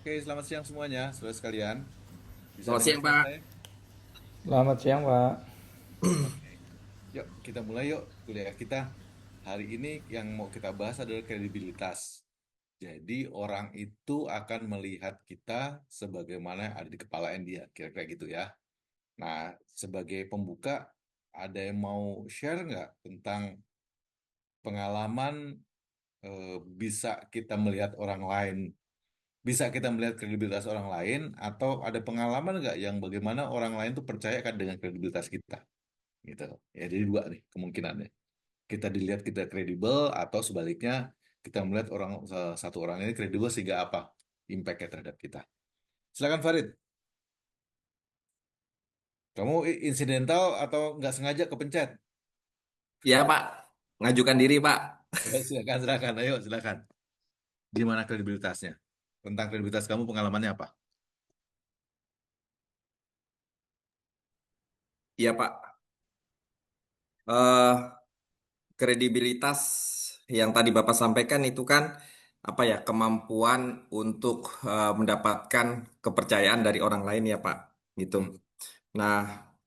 Oke, selamat siang semuanya, saudara sekalian. Bisa Selamat dengar siang, suara Pak. saya? Selamat siang, Pak. Oke. Yuk, kita mulai yuk kuliah kita. Hari ini yang mau kita bahas adalah kredibilitas. Jadi orang itu akan melihat kita sebagaimana yang ada di kepalanya dia, kira-kira gitu ya. Nah, sebagai pembuka, ada yang mau share nggak tentang pengalaman bisa kita melihat orang lain, bisa kita melihat kredibilitas orang lain, atau ada pengalaman nggak yang bagaimana orang lain tuh percaya kan dengan kredibilitas kita, gitu. Ya, jadi dua nih kemungkinannya. Kita dilihat kita kredibel atau sebaliknya kita melihat satu orang ini kredibel sehingga apa impact-nya terhadap kita. Silakan Farid, kamu insidental atau nggak sengaja kepencet? Ya, Pak. Ngajukan diri, Pak. Ya, silakan, ayo silakan. Gimana kredibilitasnya? Tentang kredibilitas kamu pengalamannya apa? Iya, Pak. Eh, Kredibilitas yang tadi Bapak sampaikan itu kan apa ya, kemampuan untuk mendapatkan kepercayaan dari orang lain ya, Pak. Gitu. Hmm. Nah,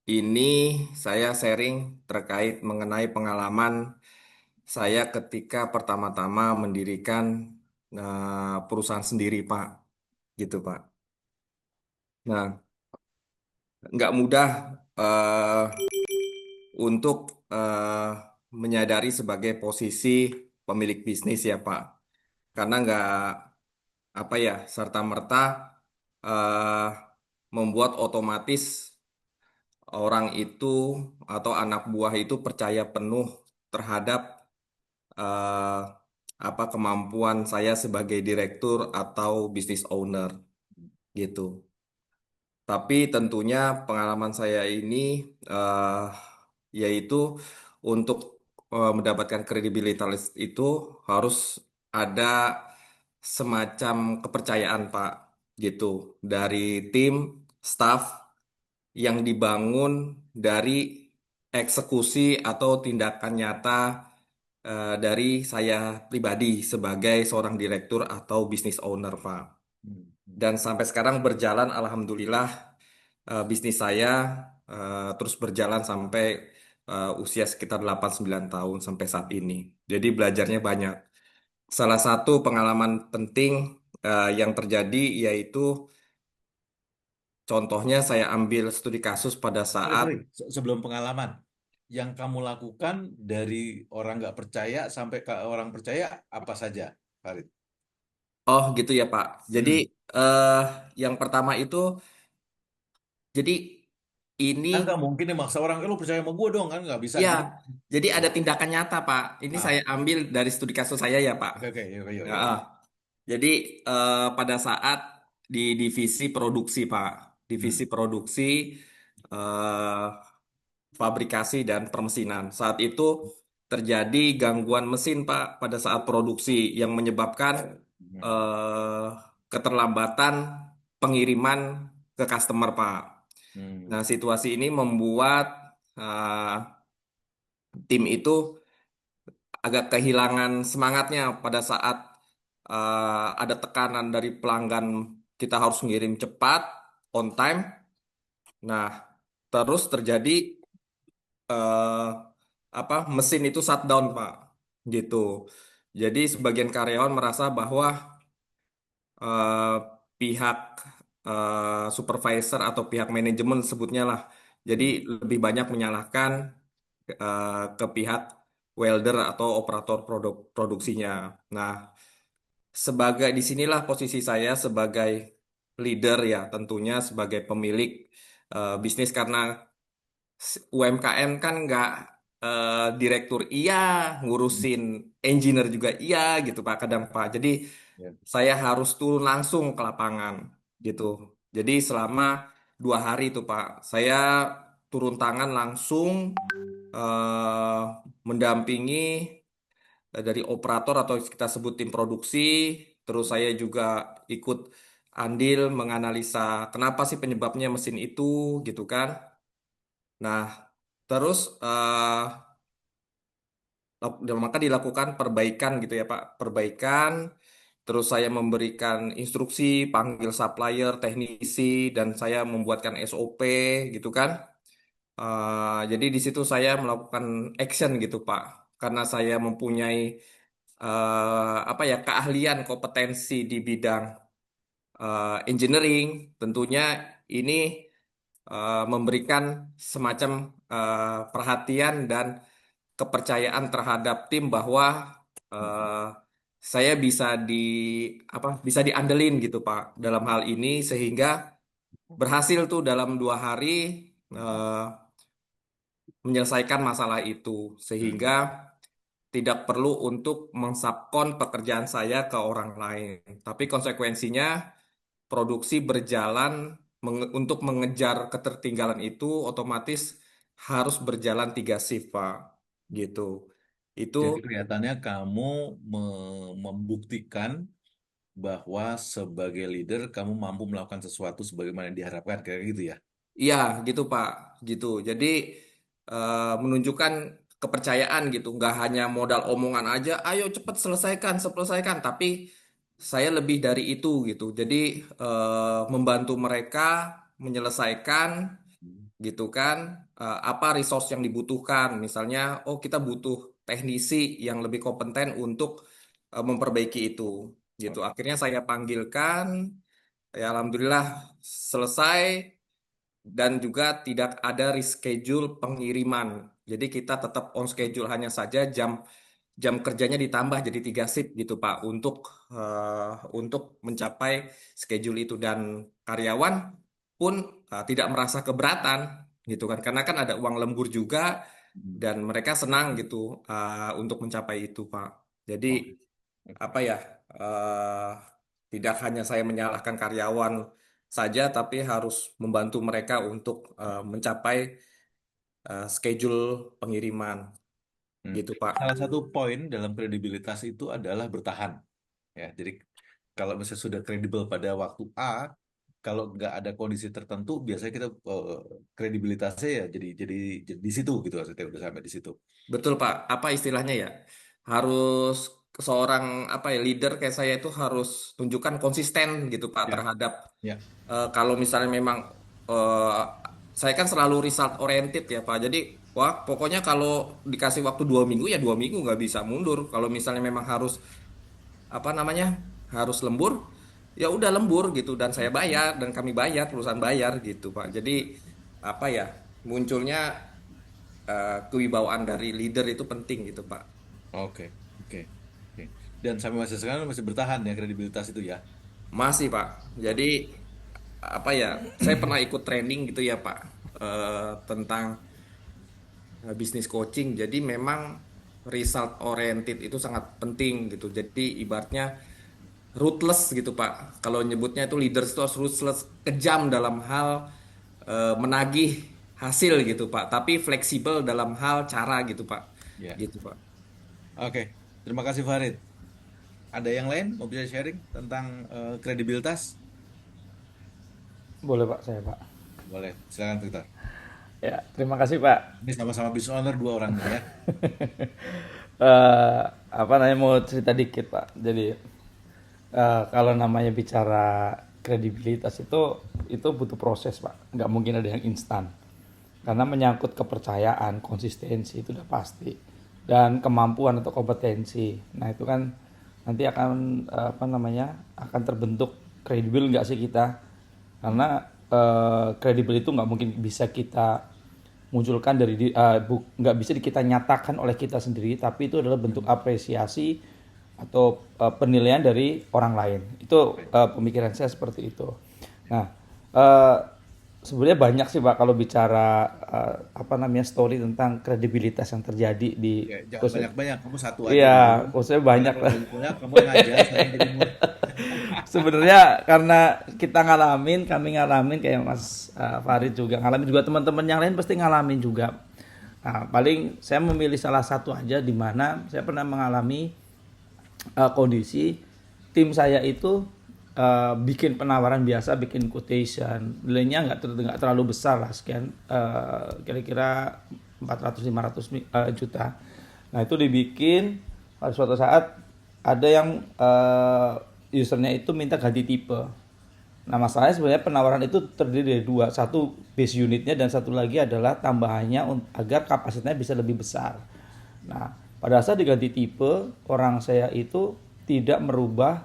ini saya sharing terkait mengenai pengalaman saya ketika pertama-tama mendirikan perusahaan sendiri, Pak. Gitu, Pak. Nah, nggak mudah untuk menyadari sebagai posisi pemilik bisnis ya Pak. Karena nggak apa ya serta-merta eh, membuat otomatis orang itu atau anak buah itu percaya penuh terhadap eh, apa kemampuan saya sebagai direktur atau business owner gitu. Tapi tentunya pengalaman saya ini eh, yaitu untuk mendapatkan kredibilitas itu harus ada semacam kepercayaan Pak gitu dari tim, staff yang dibangun dari eksekusi atau tindakan nyata dari saya pribadi sebagai seorang direktur atau business owner Pak. Hmm. Hmm. Dan sampai sekarang berjalan alhamdulillah bisnis saya terus berjalan sampai usia sekitar 8-9 tahun sampai saat ini. Jadi belajarnya banyak. Salah satu pengalaman penting yang terjadi yaitu contohnya saya ambil studi kasus pada Sorry, saat sorry. Sebelum pengalaman, yang kamu lakukan dari orang nggak percaya sampai ke orang percaya apa saja, Farid? oh gitu ya Pak. Jadi Hmm. eh, yang pertama itu jadi ini Kan nggak mungkin nih maksa orang, lu percaya sama gue dong, kan nggak bisa ya gitu. jadi Nah, ada tindakan nyata Pak. Ini ah, saya ambil dari studi kasus saya ya Pak. oke, oke, yuk, yuk, Ya, yuk. jadi pada saat di divisi produksi, Pak, divisi Hmm. produksi eh, fabrikasi dan permesinan. Saat itu terjadi gangguan mesin, Pak, pada saat produksi yang menyebabkan Hmm. eh, keterlambatan pengiriman ke customer, Pak. Hmm. Nah, situasi ini membuat eh, tim itu agak kehilangan semangatnya pada saat ada tekanan dari pelanggan kita harus ngirim cepat, on time. Nah, terus terjadi eh, apa mesin itu shutdown, Pak. Gitu. Jadi sebagian karyawan merasa bahwa eh, pihak supervisor atau pihak manajemen sebutnya lah. Jadi Hmm. lebih banyak menyalahkan ke pihak welder atau operator produksinya. Nah, sebagai disinilah posisi saya sebagai leader ya, tentunya sebagai pemilik bisnis karena UMKM kan nggak direktur iya, Hmm. ngurusin engineer juga iya gitu Pak kadang Pak. Jadi Ya. saya harus turun langsung ke lapangan gitu. Jadi selama 2 hari itu Pak, saya turun tangan langsung eh, mendampingi dari operator atau kita sebut tim produksi. Terus saya juga ikut andil menganalisa kenapa sih penyebabnya mesin itu gitu kan. Nah, terus dan maka dilakukan perbaikan gitu ya Pak. Perbaikan terus saya memberikan instruksi, panggil supplier, teknisi, dan saya membuatkan SOP gitu kan. Jadi di situ saya melakukan action gitu Pak, karena saya mempunyai apa ya keahlian, kompetensi di bidang engineering. Tentunya ini memberikan semacam perhatian dan kepercayaan terhadap tim bahwa eh, saya bisa diandelin gitu Pak dalam hal ini, sehingga berhasil tuh dalam 2 hari eh, menyelesaikan masalah itu, sehingga Hmm. tidak perlu untuk mensubkon pekerjaan saya ke orang lain. Tapi konsekuensinya produksi berjalan untuk mengejar ketertinggalan itu otomatis harus berjalan 3 shift, Pak. Gitu. Itu Jadi kelihatannya kamu membuktikan bahwa sebagai leader kamu mampu melakukan sesuatu sebagaimana yang diharapkan kayak gitu ya. iya gitu, Pak. Gitu. Jadi menunjukkan kepercayaan gitu. Nggak hanya modal omongan aja, ayo cepet selesaikan, selesaikan. Tapi saya lebih dari itu gitu. Jadi membantu mereka menyelesaikan Hmm. gitu kan, apa resource yang dibutuhkan, misalnya oh kita butuh teknisi yang lebih kompeten untuk memperbaiki itu gitu, Oke. akhirnya saya panggilkan, ya alhamdulillah selesai, dan juga tidak ada reschedule pengiriman, jadi kita tetap on schedule, hanya saja jam jam kerjanya ditambah jadi 3 shift gitu Pak, untuk mencapai schedule itu, dan karyawan pun tidak merasa keberatan gitu kan, karena kan ada uang lembur juga, Hmm. dan mereka senang gitu untuk mencapai itu Pak. Jadi Oke. Oke. apa ya, eh, tidak hanya saya menyalahkan karyawan saja, tapi harus membantu mereka untuk mencapai schedule pengiriman Hmm. gitu Pak. Salah satu poin dalam kredibilitas itu adalah bertahan. Ya, jadi kalau misalnya sudah kredibel pada waktu A, kalau nggak ada kondisi tertentu, biasanya kita kredibilitasnya ya jadi di situ gitu maksudnya udah sampai di situ. Betul Pak, apa istilahnya ya? Harus seorang apa ya leader kayak saya itu harus tunjukkan konsisten gitu Pak Ya, terhadap ya. kalau misalnya memang eh, saya kan selalu result oriented ya Pak. Jadi wah pokoknya kalau dikasih waktu 2 minggu ya 2 minggu, nggak bisa mundur. Kalau misalnya memang harus apa namanya harus lembur, ya udah lembur gitu, dan saya Hmm. bayar, dan kami bayar, perusahaan bayar gitu Pak. Jadi apa ya, munculnya kewibawaan dari leader itu penting gitu Pak. Oke, oke, oke. Dan sampai masa sekarang masih bertahan ya kredibilitas itu ya. Masih Pak. Jadi apa ya? Saya pernah ikut training gitu ya Pak, tentang bisnis coaching. Jadi memang result oriented itu sangat penting gitu. Jadi ibaratnya ruthless gitu Pak. Kalau nyebutnya itu leaders itu harus ruthless, kejam dalam hal menagih hasil gitu Pak. Tapi fleksibel dalam hal cara gitu Pak. Ya. Gitu Pak. Oke, terima kasih Farid. Ada yang lain mau bisa sharing tentang kredibilitas? Boleh Pak, saya Pak. Boleh, silakan Victor. Ya, terima kasih Pak. Ini sama-sama business owner dua orang nih ya. Apa namanya mau cerita dikit Pak. Jadi kalau namanya bicara kredibilitas itu butuh proses Pak. Nggak mungkin ada yang instan. Karena menyangkut kepercayaan, konsistensi itu udah pasti. Dan kemampuan atau kompetensi. Nah itu kan nanti akan apa namanya akan terbentuk kredibel nggak sih kita? Karena kredibel itu nggak mungkin bisa kita munculkan dari nggak bisa kita nyatakan oleh kita sendiri, tapi itu adalah bentuk apresiasi atau penilaian dari orang lain. Itu pemikiran saya seperti itu. Nah, eh, sebenarnya banyak sih Pak kalau bicara apa namanya story tentang kredibilitas yang terjadi di Ya, jangan khusus. banyak-banyak, kamu satu aja dulu. Iya, khususnya Karena banyak kalau lah. banyak, kamu ngajar, saya yang jadi murid. Sebenarnya karena kita ngalamin, kami ngalamin kayak Mas Farid juga ngalamin, juga teman-teman yang lain pasti ngalamin juga. Nah, paling saya memilih salah satu aja di mana saya pernah mengalami kondisi tim saya itu bikin penawaran biasa, bikin quotation, nilainya nggak terlalu besar lah, sekian kira-kira 400-500 juta. Nah itu dibikin pada suatu saat ada yang usernya itu minta ganti tipe. Nah, masalahnya sebenarnya penawaran itu terdiri dari dua, satu base unitnya dan satu lagi adalah tambahannya agar kapasitasnya bisa lebih besar. Nah, pada saat diganti tipe, orang saya itu tidak merubah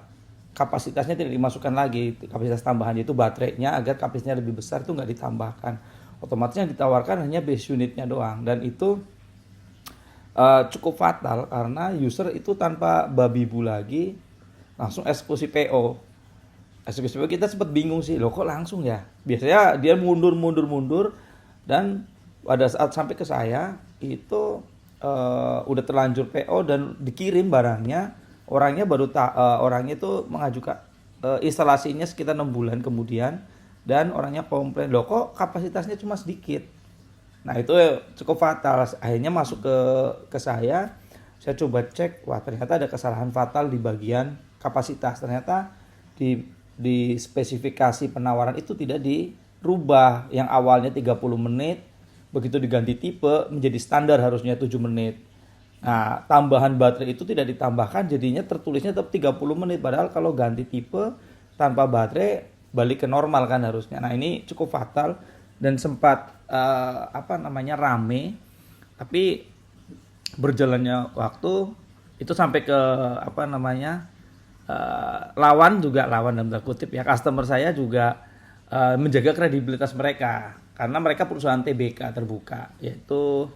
kapasitasnya, tidak dimasukkan lagi kapasitas tambahan, yaitu baterainya, agar kapasitasnya lebih besar itu nggak ditambahkan. Otomatis yang ditawarkan hanya base unitnya doang, dan itu cukup fatal karena user itu tanpa babi bu lagi langsung eksekusi PO. Eksekusi PO kita sempat bingung sih, loh kok langsung ya? Biasanya dia mundur dan pada saat sampai ke saya itu udah terlanjur PO dan dikirim barangnya, orangnya itu mengajukan instalasinya sekitar 6 bulan kemudian, dan orangnya komplain, loh kok kapasitasnya cuma sedikit. Nah itu cukup fatal. Akhirnya masuk ke saya coba cek, wah ternyata ada kesalahan fatal di bagian kapasitas. Ternyata di spesifikasi penawaran itu tidak dirubah. Yang awalnya 30 menit, begitu diganti tipe menjadi standar harusnya 7 menit. Nah tambahan baterai itu tidak ditambahkan, jadinya tertulisnya tetap 30 menit. Padahal kalau ganti tipe tanpa baterai balik ke normal kan harusnya. Nah ini cukup fatal dan sempat rame, tapi berjalannya waktu itu sampai ke lawan dalam tanda kutip ya, customer saya juga menjaga kredibilitas mereka karena mereka perusahaan TBK terbuka, yaitu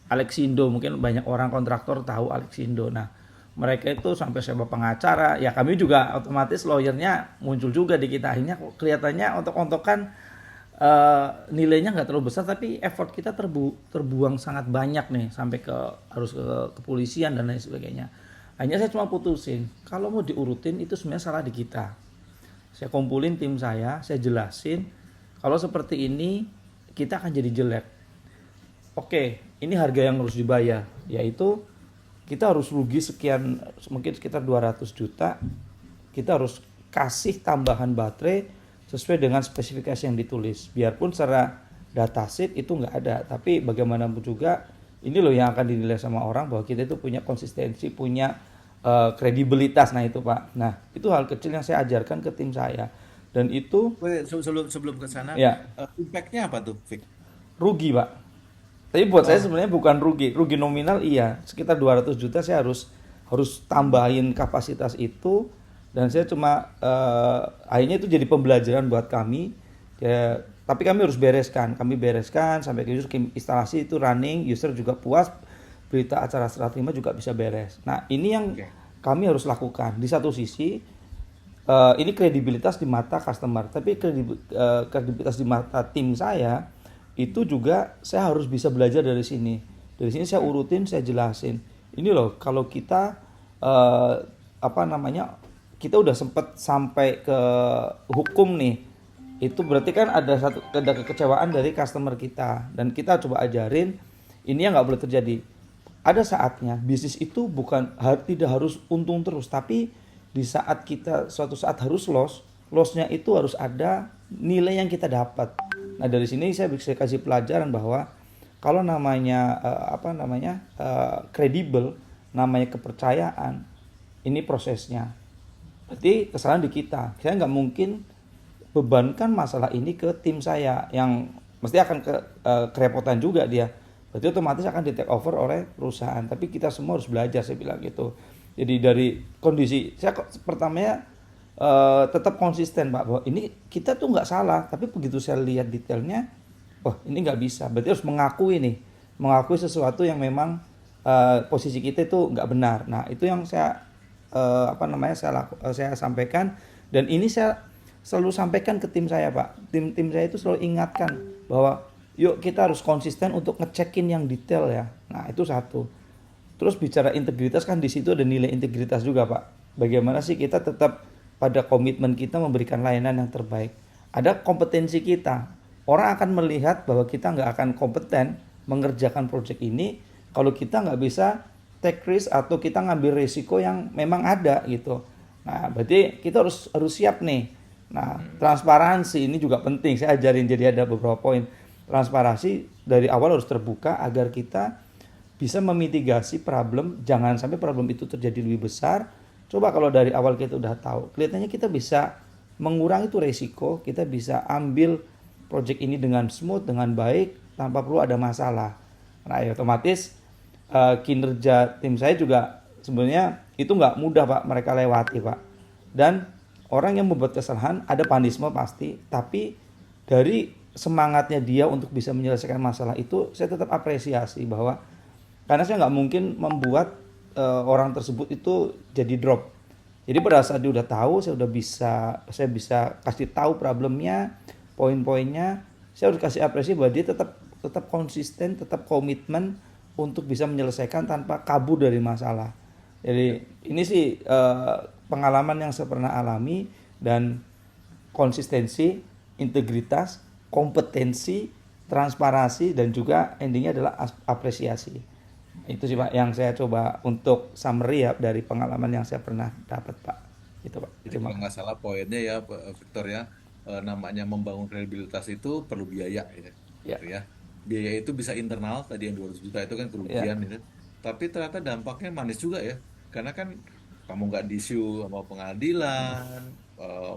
Alexindo. Mungkin banyak orang kontraktor tahu Alexindo. Nah mereka itu sampai sewa pengacara, ya kami juga otomatis lawyernya muncul juga di kita. Akhirnya kelihatannya ontok-ontokan nilainya nggak terlalu besar, tapi effort kita terbuang sangat banyak nih, sampai harus ke kepolisian dan lain sebagainya. Hanya saya cuma putusin, kalau mau diurutin itu sebenarnya salah di kita. Saya kumpulin tim saya jelasin kalau seperti ini kita akan jadi jelek. Oke, ini harga yang harus dibayar, yaitu kita harus rugi sekian, mungkin sekitar 200 juta. Kita harus kasih tambahan baterai sesuai dengan spesifikasi yang ditulis. Biarpun secara datasheet itu nggak ada, tapi bagaimanapun juga ini loh yang akan dinilai sama orang bahwa kita itu punya konsistensi, punya kredibilitas. Nah itu Pak. Nah itu hal kecil yang saya ajarkan ke tim saya, dan itu Sebelum ke sana, ya impact-nya apa tuh, Vic? rugi Pak. Tapi buat saya Oh, sebenarnya bukan rugi nominal iya, sekitar 200 juta saya harus tambahin kapasitas itu. Dan saya cuma akhirnya itu jadi pembelajaran buat kami ya, tapi kami harus kami bereskan sampai ke user, instalasi itu running, user juga puas, berita acara serah terima juga bisa beres. Nah ini yang oke. kami harus lakukan. Di satu sisi ini kredibilitas di mata customer, tapi kredibilitas di mata tim saya itu juga saya harus bisa belajar dari sini. Dari sini saya urutin, saya jelasin. Ini loh, kalau kita kita udah sempet sampai ke hukum nih, itu berarti kan ada kekecewaan dari customer kita, dan kita coba ajarin ini yang nggak boleh terjadi. Ada saatnya bisnis itu tidak harus untung terus, tapi di saat kita suatu saat harus lossnya itu harus ada nilai yang kita dapat. Nah dari sini saya bisa kasih pelajaran bahwa kalau namanya kredibel, namanya kepercayaan, ini prosesnya. Berarti kesalahan di kita. Saya nggak mungkin bebankan masalah ini ke tim saya yang mesti akan kerepotan juga dia. Berarti otomatis akan di take over oleh perusahaan. Tapi kita semua harus belajar, saya bilang gitu. Jadi dari kondisi saya pertamanya tetap konsisten Pak, bahwa ini kita tuh nggak salah. Tapi begitu saya lihat detailnya, wah ini nggak bisa. Berarti harus mengakui sesuatu yang memang posisi kita itu nggak benar. Nah itu yang saya saya sampaikan, dan ini saya selalu sampaikan ke tim saya Pak. Tim saya itu selalu ingatkan bahwa yuk kita harus konsisten untuk ngecekin yang detail ya. Nah itu satu. Terus bicara integritas, kan di situ ada nilai integritas juga Pak. Bagaimana sih kita tetap pada komitmen kita memberikan layanan yang terbaik. Ada kompetensi kita. Orang akan melihat bahwa kita nggak akan kompeten mengerjakan proyek ini kalau kita nggak bisa take risk atau kita ngambil risiko yang memang ada gitu. Nah, berarti kita harus siap nih. Nah, transparansi ini juga penting. Saya ajarin, jadi ada beberapa poin. Transparansi dari awal harus terbuka agar kita bisa memitigasi problem, jangan sampai problem itu terjadi lebih besar Coba kalau dari awal kita udah tahu, kelihatannya kita bisa mengurangi itu resiko, kita bisa ambil project ini dengan smooth, dengan baik, tanpa perlu ada masalah. Nah, ya otomatis kinerja tim saya juga sebenarnya itu nggak mudah Pak mereka lewati Pak. Dan orang yang membuat kesalahan ada punishment pasti, tapi dari semangatnya dia untuk bisa menyelesaikan masalah itu saya tetap apresiasi bahwa karena saya nggak mungkin membuat orang tersebut itu jadi drop. Jadi pada saat dia udah tahu, saya bisa kasih tahu problemnya, poin-poinnya. Saya harus kasih apresiasi bahwa dia tetap tetap konsisten, tetap komitmen untuk bisa menyelesaikan tanpa kabur dari masalah. Jadi ini sih pengalaman yang saya pernah alami dan konsistensi, integritas, kompetensi, transparansi dan juga endingnya adalah apresiasi. Itu sih Pak yang saya coba untuk summary ya dari pengalaman yang saya pernah dapat Pak. Itu Pak. Jadi Terima kalau nggak kasih. salah poinnya ya Victor ya, namanya membangun kredibilitas itu perlu biaya ya, Ya, gitu ya. Biaya itu bisa internal tadi yang 200 juta itu kan ya, kerugian gitu. Tapi ternyata dampaknya manis juga ya. Karena kan kamu nggak disu sama pengadilan,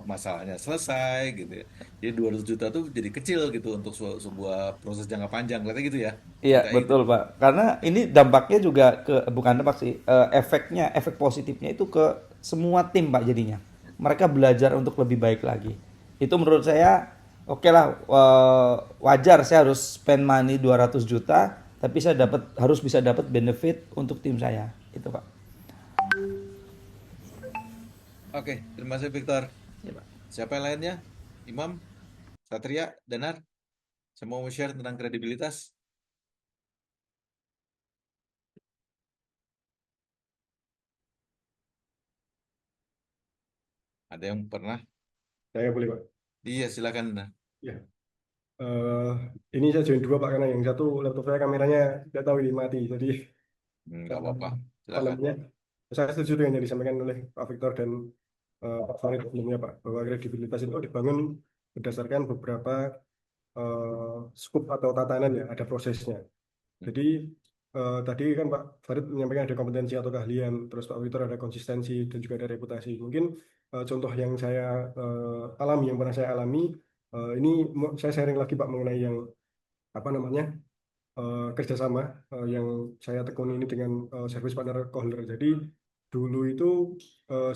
masalahnya selesai gitu ya. Jadi 200 juta tuh jadi kecil gitu untuk sebuah proses jangka panjang, katanya gitu ya. iya Kayak gitu. betul Pak. Karena ini dampaknya juga ke bukan dampak sih, efeknya, efek positifnya itu ke semua tim Pak jadinya. Mereka belajar untuk lebih baik lagi. Itu menurut saya oke lah, wajar saya harus spend money 200 juta, tapi saya harus bisa dapat benefit untuk tim saya. Itu Pak. Oke, terima kasih Victor. Ya, Pak. Siapa yang lainnya? Imam, Satria, Danar? Saya mau share tentang kredibilitas. Ada yang pernah? Saya boleh, Pak. Iya, silakan. Ya. Eh, ini saya join dua, Pak, karena yang satu laptop saya kameranya tidak tahu ini mati. Jadi, Nggak apa-apa. apa Silakan. namanya? Saya setuju dengan yang disampaikan oleh Pak Victor dan Pak Farid sebelumnya, Pak, bahwa kredibilitas itu dibangun berdasarkan beberapa skup atau tatanan ya, ada prosesnya. Jadi tadi kan Pak Farid menyampaikan ada kompetensi atau keahlian, terus Pak Victor ada konsistensi dan juga ada reputasi. Mungkin contoh yang saya alami, yang pernah saya alami, ini saya sharing lagi Pak mengenai yang apa namanya kerjasama yang saya tekuni ini dengan service partner Kohler. Jadi dulu itu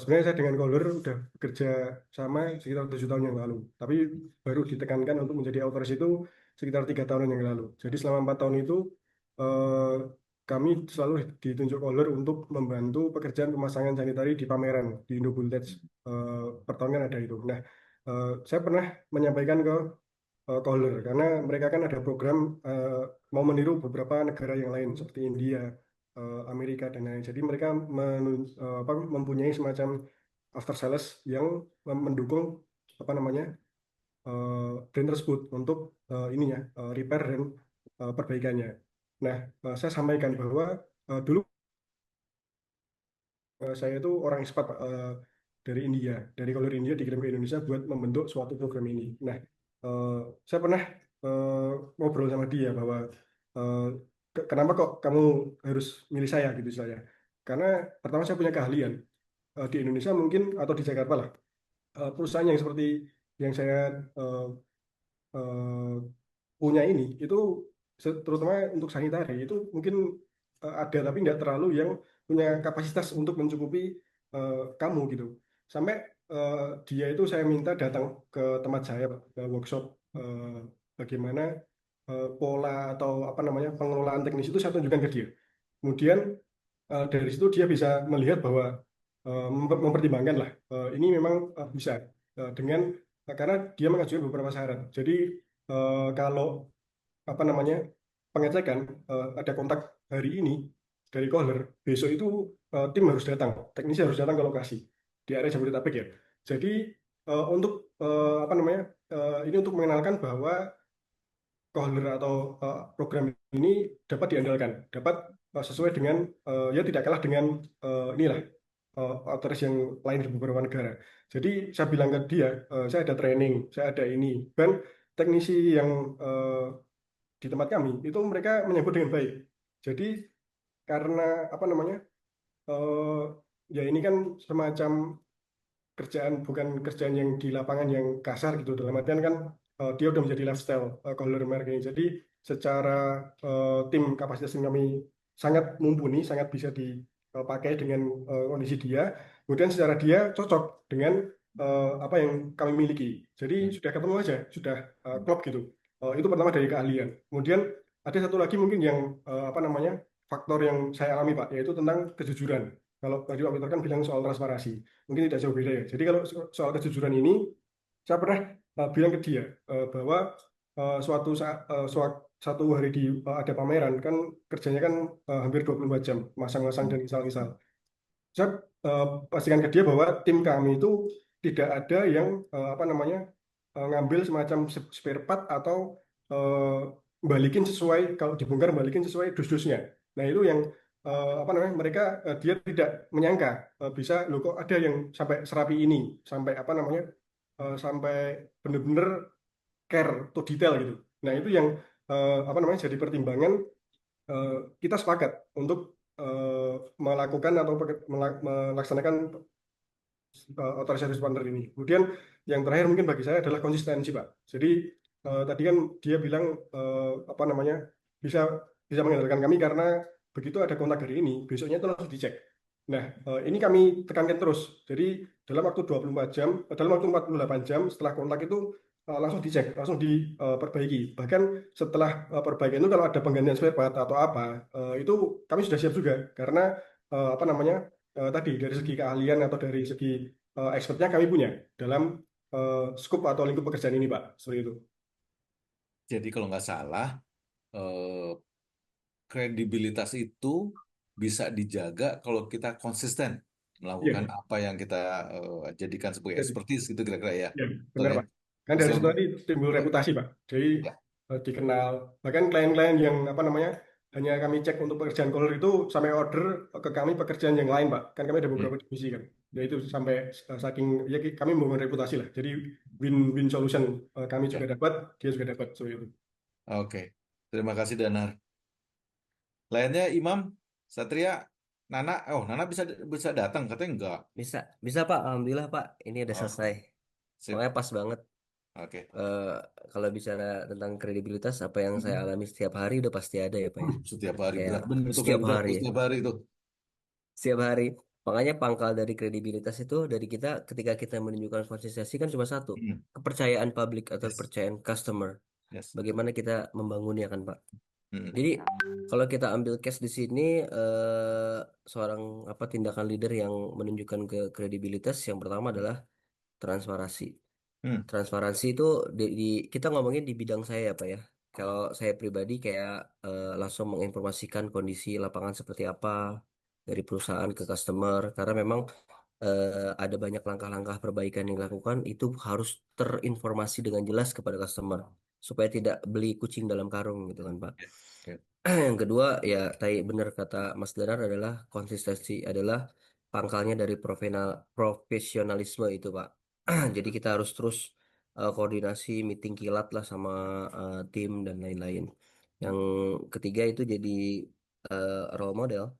sebenarnya saya dengan Kohler udah bekerja sama sekitar 7 tahun yang lalu, tapi baru ditekankan untuk menjadi authorized itu sekitar 3 tahunan yang lalu. Jadi selama 4 tahun itu eh, kami selalu ditunjuk Kohler untuk membantu pekerjaan pemasangan sanitari di pameran di Indo Voltage. Per tahun kan ada itu. Nah, saya pernah menyampaikan ke Kohler karena mereka kan ada program mau meniru beberapa negara yang lain seperti India, Amerika dan lain. Jadi mereka mempunyai semacam after sales yang mendukung apa namanya brand tersebut untuk ininya repair dan perbaikannya. Nah, saya sampaikan bahwa dulu saya itu orang ekspat Pak, dari India, dari Kohler India dikirim ke Indonesia buat membentuk suatu program ini. Nah, eh, saya pernah ngobrol sama dia bahwa eh, kenapa kok kamu harus milih saya gitu saya. Karena pertama saya punya keahlian. Di Indonesia mungkin atau di Jakarta lah, perusahaan yang seperti yang saya eh, eh, punya ini itu terutama untuk sanitari itu mungkin ada tapi tidak terlalu yang punya kapasitas untuk mencukupi kamu gitu. Sampai dia itu saya minta datang ke tempat saya Pak, ke workshop bagaimana pola atau apa namanya pengelolaan teknis itu saya tunjukkan ke dia. Kemudian dari situ dia bisa melihat bahwa mempertimbangkan lah ini memang bisa dengan karena dia mengajukan beberapa syarat. Jadi kalau apa namanya pengecekan ada kontak hari ini dari Kohler, besok itu tim harus datang, teknisi harus datang ke lokasi di area Jabodetabek ya. Jadi untuk apa namanya ini untuk mengenalkan bahwa Kohler atau program ini dapat diandalkan, dapat sesuai dengan ya tidak kalah dengan inilah otoris yang lain di beberapa negara. Jadi saya bilang ke dia, saya ada training, saya ada ini, dan teknisi yang di tempat kami itu mereka menyambut dengan baik. Jadi karena apa namanya ya ini kan semacam kerjaan, bukan kerjaan yang di lapangan yang kasar gitu, dalam artian kan dia udah menjadi lifestyle color merek ini. Jadi secara kapasitas tim kami sangat mumpuni, sangat bisa dipakai dengan kondisi dia, kemudian secara dia cocok dengan apa yang kami miliki, jadi sudah ketemu aja, sudah klop gitu. Itu pertama dari keahlian. Kemudian ada satu lagi mungkin yang apa namanya, faktor yang saya alami Pak, yaitu tentang kejujuran. Kalau tadi Pak Peter kan bilang soal transparansi, mungkin tidak jauh beda ya. Jadi kalau soal kejujuran ini, saya pernah bilang ke dia bahwa suatu saat satu hari ada pameran kan, kerjanya kan hampir 24 jam masang-masang dan misal-misal. Saya pastikan ke dia bahwa tim kami itu tidak ada yang apa namanya, ngambil semacam spare part atau eh, balikin sesuai, kalau dibongkar balikin sesuai dus-dusnya. Nah itu yang apa namanya, mereka dia tidak menyangka bisa loh kok ada yang sampai serapi ini, sampai apa namanya, sampai benar-benar care to detail gitu. Nah itu yang apa namanya, jadi pertimbangan eh, kita sepakat untuk melakukan atau melaksanakan otorisasi partner ini. Kemudian yang terakhir mungkin bagi saya adalah konsistensi, Pak. Jadi tadi kan dia bilang apa namanya, bisa bisa mengandalkan kami karena begitu ada kontak hari ini, besoknya itu langsung dicek. Nah, ini kami tekankan terus. Jadi dalam waktu 24 jam, dalam waktu 48 jam setelah kontak itu langsung dicek, langsung diperbaiki. Bahkan setelah perbaikan itu kalau ada penggantian spare part atau apa, itu kami sudah siap juga karena apa namanya, tadi dari segi keahlian atau dari segi expertnya kami punya dalam skup atau lingkup pekerjaan ini Pak, seperti itu. Jadi kalau nggak salah, eh, kredibilitas itu bisa dijaga kalau kita konsisten melakukan Iya, apa yang kita jadikan sebagai jadi expertise gitu kira-kira ya. ya, Betul benar ya? Pak. Kan dari Misal, situ tadi timbul ya, reputasi Pak. Jadi ya. dikenal. Bahkan klien-klien yang apa namanya, hanya kami cek untuk pekerjaan color itu sampai order ke kami pekerjaan yang lain Pak. Kan kami ada Hmm. beberapa divisi kan. Ya itu sampai saking ya kami membangun reputasi lah. Jadi win-win solution, kami juga Ya. dapat, dia juga dapat, seperti itu. Oke. Terima kasih Danar. Lainnya Imam, Satria, Nana. Oh, Nana bisa bisa datang katanya enggak. Bisa, bisa Pak. Alhamdulillah Pak. Ini udah Oh, selesai. sip. Makanya pas banget. Oke. eh, Kalau bicara tentang kredibilitas, apa yang saya alami setiap hari udah pasti ada ya Pak ya. Setiap hari Kayak berat bener itu setiap kredibilitas hari, tuh, setiap hari itu. setiap hari. Makanya pangkal dari kredibilitas itu dari kita ketika kita menunjukkan konsistensi kan cuma satu, Hmm. kepercayaan publik atau Yes. kepercayaan customer. Yes. Bagaimana kita membangunnya kan Pak. Hmm. Jadi kalau kita ambil case di sini, seorang apa tindakan leader yang menunjukkan ke kredibilitas yang pertama adalah transparansi. Hmm. Transparansi itu kita ngomongin di bidang saya ya Pak ya. Kalau saya pribadi kayak langsung menginformasikan kondisi lapangan seperti apa dari perusahaan ke customer karena memang ada banyak langkah-langkah perbaikan yang dilakukan itu harus terinformasi dengan jelas kepada customer supaya tidak beli kucing dalam karung gitu kan Pak. Ya. Ya. Yang kedua ya tadi benar kata Mas Danar adalah konsistensi adalah pangkalnya dari profesionalisme itu Pak. Jadi kita harus terus koordinasi meeting kilat lah sama tim dan lain-lain. Yang ketiga itu jadi role model.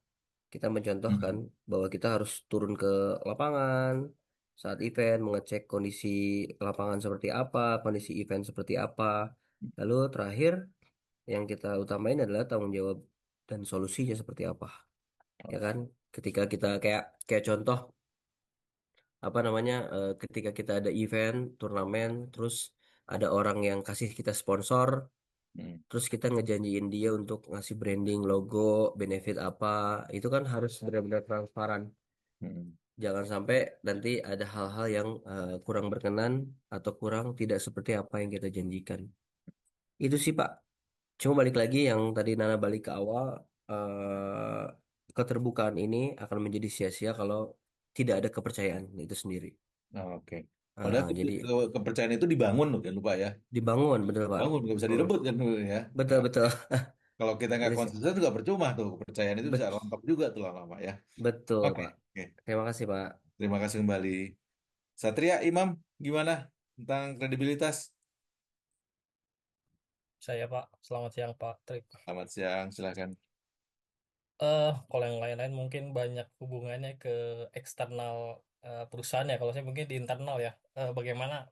Kita mencontohkan Hmm. bahwa kita harus turun ke lapangan saat event, mengecek kondisi lapangan seperti apa, kondisi event seperti apa. Lalu terakhir yang kita utamain adalah tanggung jawab dan solusinya seperti apa. Ya kan? Ketika kita kayak kayak contoh apa namanya ketika kita ada event turnamen terus ada orang yang kasih kita sponsor Hmm. terus kita ngejanjiin dia untuk ngasih branding logo benefit apa itu kan harus benar-benar transparan, Hmm. jangan sampai nanti ada hal-hal yang kurang berkenan atau kurang tidak seperti apa yang kita janjikan. Itu sih Pak, cuma balik lagi yang tadi Nana balik ke awal, keterbukaan ini akan menjadi sia-sia kalau tidak ada kepercayaan itu sendiri. Oke. Padahal Jadi kepercayaan itu dibangun loh, jangan lupa ya. dibangun, betul Pak. Bangun, nggak bisa Hmm. direbut kan ya. Betul Nah, betul. kalau kita nggak Itu sih. konsisten juga percuma tuh. Kepercayaan itu bisa Bet- rontok juga tuh lama-lama ya. betul Oke, Pak. oke. Terima kasih Pak. Terima kasih kembali. Satria, Imam, gimana tentang kredibilitas? Saya Pak, selamat siang Pak Trip. Selamat siang, silakan. Kalau yang lain-lain mungkin banyak hubungannya ke eksternal perusahaan ya. Kalau saya mungkin di internal ya. Bagaimana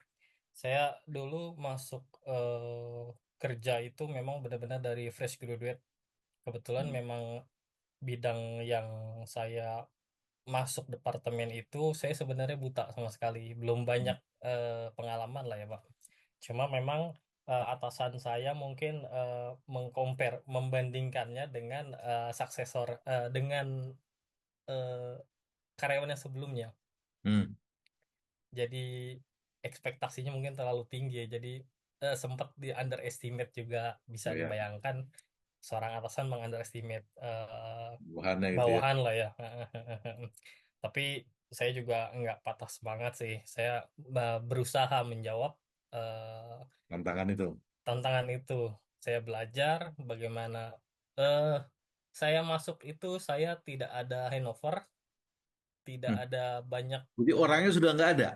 saya dulu masuk kerja itu memang benar-benar dari fresh graduate. Kebetulan Hmm. memang bidang yang saya masuk departemen itu saya sebenarnya buta sama sekali, belum banyak pengalaman lah ya Pak. Cuma memang atasan saya mungkin membandingkannya dengan suksesor dengan eh, karyawannya sebelumnya. Hmm. Jadi ekspektasinya mungkin terlalu tinggi ya. Jadi sempat di underestimate juga, bisa Oh ya, dibayangkan seorang atasan mengunderestimate buahnya gitu ya, bawahan lah ya. Tapi saya juga nggak patah semangat sih. Saya berusaha menjawab eh, tantangan itu. tantangan itu. Saya belajar bagaimana eh saya masuk itu, saya tidak ada handover, tidak Hmm. ada banyak Jadi orangnya sudah nggak ada.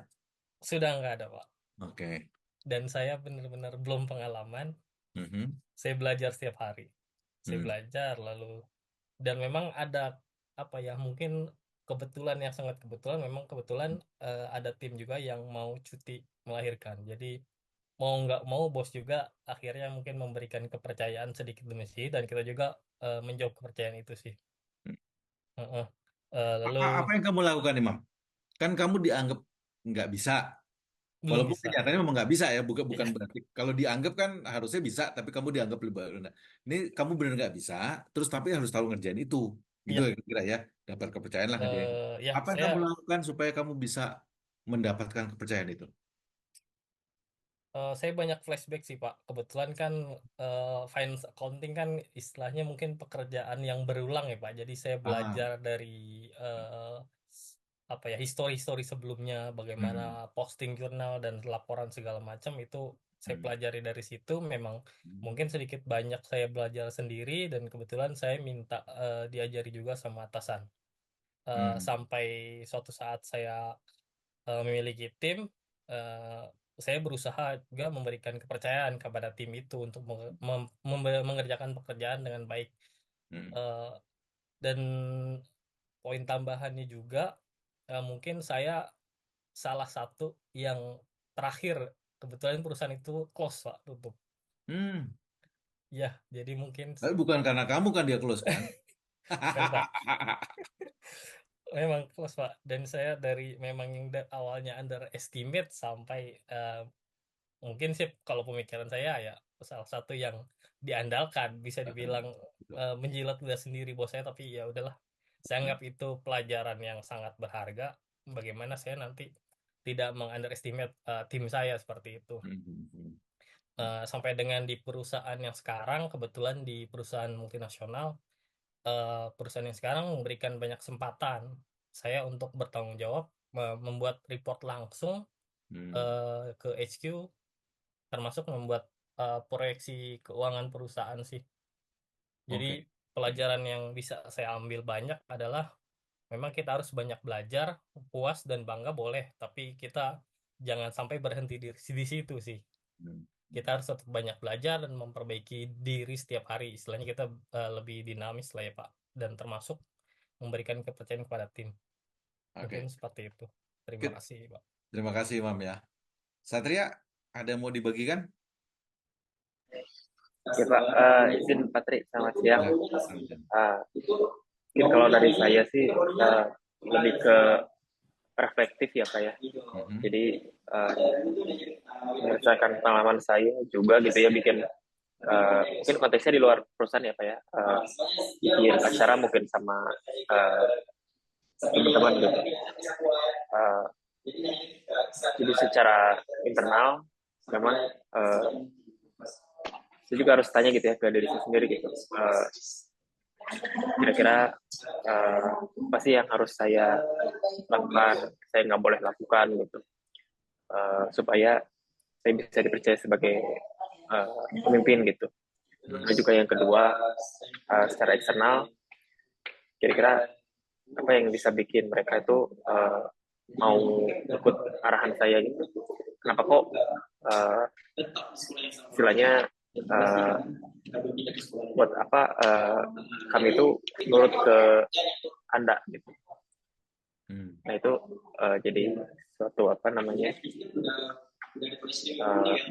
sudah nggak ada Pak. Oke. Dan saya benar-benar belum pengalaman. Mhm. Saya belajar setiap hari. Saya Hmm. belajar lalu, dan memang ada apa ya, mungkin kebetulan yang sangat kebetulan, memang kebetulan ada tim juga yang mau cuti melahirkan. Jadi mau nggak mau bos juga akhirnya mungkin memberikan kepercayaan sedikit demi sedikit, dan kita juga menjawab kepercayaan itu sih. Heeh. Lalu Apa yang kamu lakukan, Imam? Kan kamu dianggap nggak bisa. belum Walaupun bisa. kenyataannya memang nggak bisa ya, bukan Iya, bukan berarti kalau dianggap kan harusnya bisa, tapi kamu dianggap lebih rendah. Ini kamu benar nggak bisa, terus tapi harus tahu ngerjain itu, gitu iya. ya kira ya, dapat kepercayaan lah ngerjain. Ya Apa yang saya kamu lakukan supaya kamu bisa mendapatkan kepercayaan itu? Saya banyak flashback sih Pak. Kebetulan kan finance accounting kan istilahnya mungkin pekerjaan yang berulang ya Pak. Jadi saya Ah, belajar dari apa ya, histori-histori sebelumnya, bagaimana hmm, posting jurnal dan laporan segala macam itu saya hmm, pelajari dari situ. Memang hmm, mungkin sedikit banyak saya belajar sendiri, dan kebetulan saya minta diajari juga sama atasan. hmm, Sampai suatu saat saya memiliki tim, eh, saya berusaha juga memberikan kepercayaan kepada tim itu untuk mengerjakan pekerjaan dengan baik. hmm. Eh, dan poin tambahannya juga, mungkin saya salah satu yang terakhir, kebetulan perusahaan itu close Pak, tutup. Hmm. Ya, jadi mungkin Tapi bukan karena kamu kan dia close kan? bukan Pak, memang close Pak. Dan saya dari memang yang awalnya underestimate sampai mungkin sih, kalau pemikiran saya ya salah satu yang diandalkan, bisa dibilang menjilat udah sendiri bos saya. Tapi ya udahlah, saya anggap itu pelajaran yang sangat berharga, bagaimana saya nanti tidak mengunderestimate tim saya seperti itu. Sampai dengan di perusahaan yang sekarang, kebetulan di perusahaan multinasional, perusahaan yang sekarang memberikan banyak kesempatan saya untuk bertanggung jawab, membuat report langsung Hmm. ke HQ, termasuk membuat proyeksi keuangan perusahaan sih. Jadi Oke. pelajaran yang bisa saya ambil banyak adalah, memang kita harus banyak belajar, puas dan bangga boleh, tapi kita jangan sampai berhenti di situ sih. Hmm. Kita harus tetap banyak belajar dan memperbaiki diri setiap hari. Istilahnya kita lebih dinamis lah ya Pak, dan termasuk memberikan kepercayaan kepada tim. Mungkin Oke. seperti itu. Terima Good. kasih Pak. Terima kasih, Imam ya. Satria, ada yang mau dibagikan? Oke Pak, izin Patri, selamat siang. Ya, Sanjan. Mungkin kalau dari saya sih lebih ke reflektif ya Pak ya. Mhm. Jadi berdasarkan pengalaman saya juga gitu ya, bikin mungkin konteksnya di luar perusahaan ya Pak ya, bikin acara mungkin sama teman-teman gitu. Jadi secara internal memang saya juga harus tanya gitu ya ke diri saya sendiri gitu. Kira-kira apa sih yang harus saya lakukan, saya nggak boleh lakukan gitu, supaya saya bisa dipercaya sebagai pemimpin gitu. Dan juga yang kedua, secara eksternal, kira-kira apa yang bisa bikin mereka itu mau ikut arahan saya gitu. Kenapa kok istilahnya buat kenapa kami itu nurut ke Anda gitu. Nah itu jadi suatu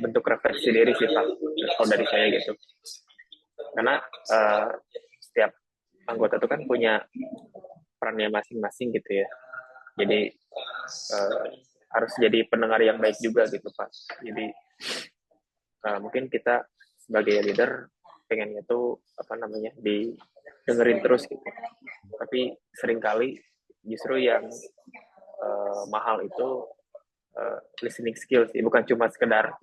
bentuk refleksi diri sih Pak, kalau dari saya gitu. Karena setiap anggota itu kan punya perannya masing-masing gitu ya. Jadi harus jadi pendengar yang baik juga gitu Pak. Jadi mungkin kita sebagai leader pengennya tuh didengerin terus gitu. Tapi seringkali justru yang mahal itu listening skills sih, bukan cuma sekedar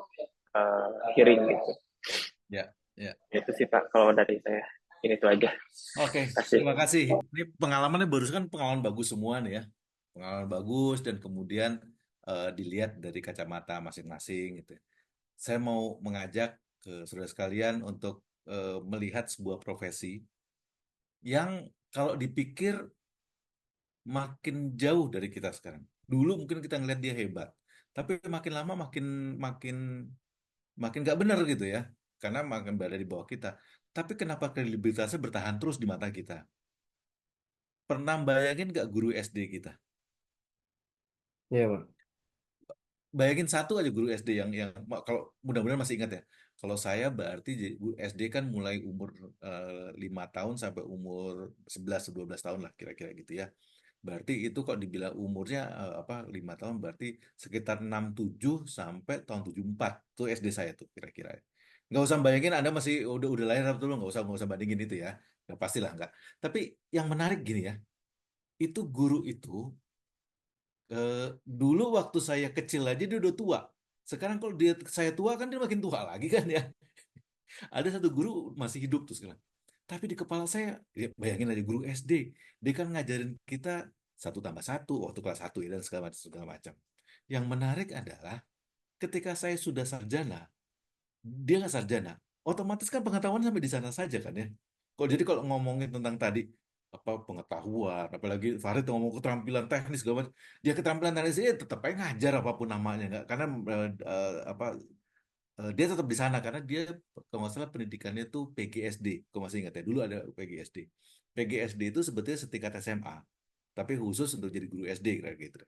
hearing gitu. Ya, ya. Itu sih Pak kalau dari saya. Ini tuh aja. Oke, Kasih. terima kasih. Ini pengalamannya barusan pengalaman bagus semua nih ya. Pengalaman bagus dan kemudian dilihat dari kacamata masing-masing gitu. Saya mau mengajak ke saudara sekalian untuk melihat sebuah profesi yang kalau dipikir makin jauh dari kita sekarang. Dulu mungkin kita ngeliat dia hebat, tapi makin lama makin makin makin nggak benar gitu ya, karena makin berada di bawah kita. Tapi kenapa kredibilitasnya bertahan terus di mata kita? Pernah bayangin nggak guru SD kita? Iya, Pak. Bayangin satu aja guru SD yang kalau mudah-mudahan masih ingat ya. Kalau saya berarti guru SD kan mulai umur 5 tahun sampai umur 11 atau 12 tahun lah kira-kira gitu ya. Berarti itu kok dibilang umurnya 5 tahun berarti sekitar 67 sampai tahun 74 tuh SD saya tuh kira-kira. Nggak usah bayangin Anda masih udah lahir atau belum, nggak usah bandingin itu ya. Ya pastilah nggak. Tapi yang menarik gini ya, itu guru itu dulu waktu saya kecil aja dia udah tua. Sekarang kalau saya tua kan dia makin tua lagi kan ya. Ada satu guru masih hidup tuh sekarang. Tapi di kepala saya, ya bayangin aja guru SD, dia kan ngajarin kita 1+1 waktu kelas 1 ya dan segala macam. Yang menarik adalah ketika saya sudah sarjana, dia nggak sarjana, otomatis kan pengetahuan sampai di sana saja kan ya. Kalau ngomongin tentang tadi pengetahuan, apalagi Farid ngomong keterampilan teknis segala macam, dia keterampilan teknis dia tetap aja ngajar apapun namanya nggak, karena dia tetap di sana karena dia kalau nggak salah pendidikannya tuh PGSD, kalau masih ingat ya dulu ada PGSD. PGSD itu sebetulnya setingkat SMA, tapi khusus untuk jadi guru SD kayak gitu.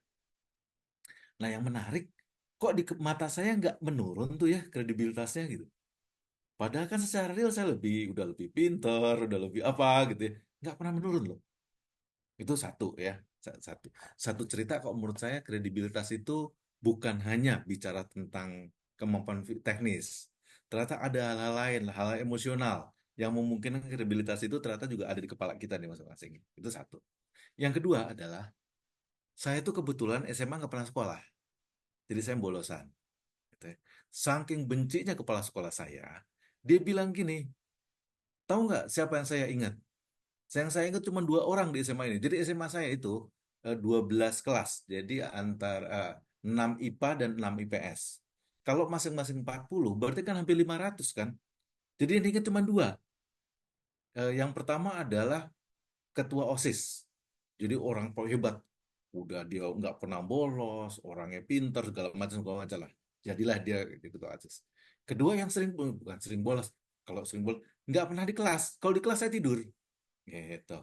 Nah yang menarik, kok di mata saya nggak menurun tuh ya kredibilitasnya gitu. Padahal kan secara real saya udah lebih pinter, udah lebih apa gitu ya, nggak pernah menurun loh. Itu satu ya, satu cerita kok menurut saya kredibilitas itu bukan hanya bicara tentang kemampuan teknis. Ternyata ada hal-hal lain, hal-hal emosional yang memungkinkan kredibilitas itu ternyata juga ada di kepala kita nih masing-masing. Itu satu. Yang kedua adalah saya tuh kebetulan SMA nggak pernah sekolah, jadi saya bolosan. Gitu ya. Saking bencinya kepala sekolah saya, dia bilang gini, tahu nggak siapa yang saya ingat? Yang saya ingat cuma 2 orang di SMA ini. Jadi SMA saya itu 12 kelas. Jadi antara 6 IPA dan 6 IPS. Kalau masing-masing 40, berarti kan hampir 500 kan. Jadi yang diingat cuma 2. Yang pertama adalah ketua OSIS. Jadi orang hebat. Udah dia nggak pernah bolos, orangnya pintar, segala macam lah. Jadilah dia ketua OSIS. Kedua yang bukan sering bolos. Kalau sering bolos, nggak pernah di kelas. Kalau di kelas saya tidur. Gitu.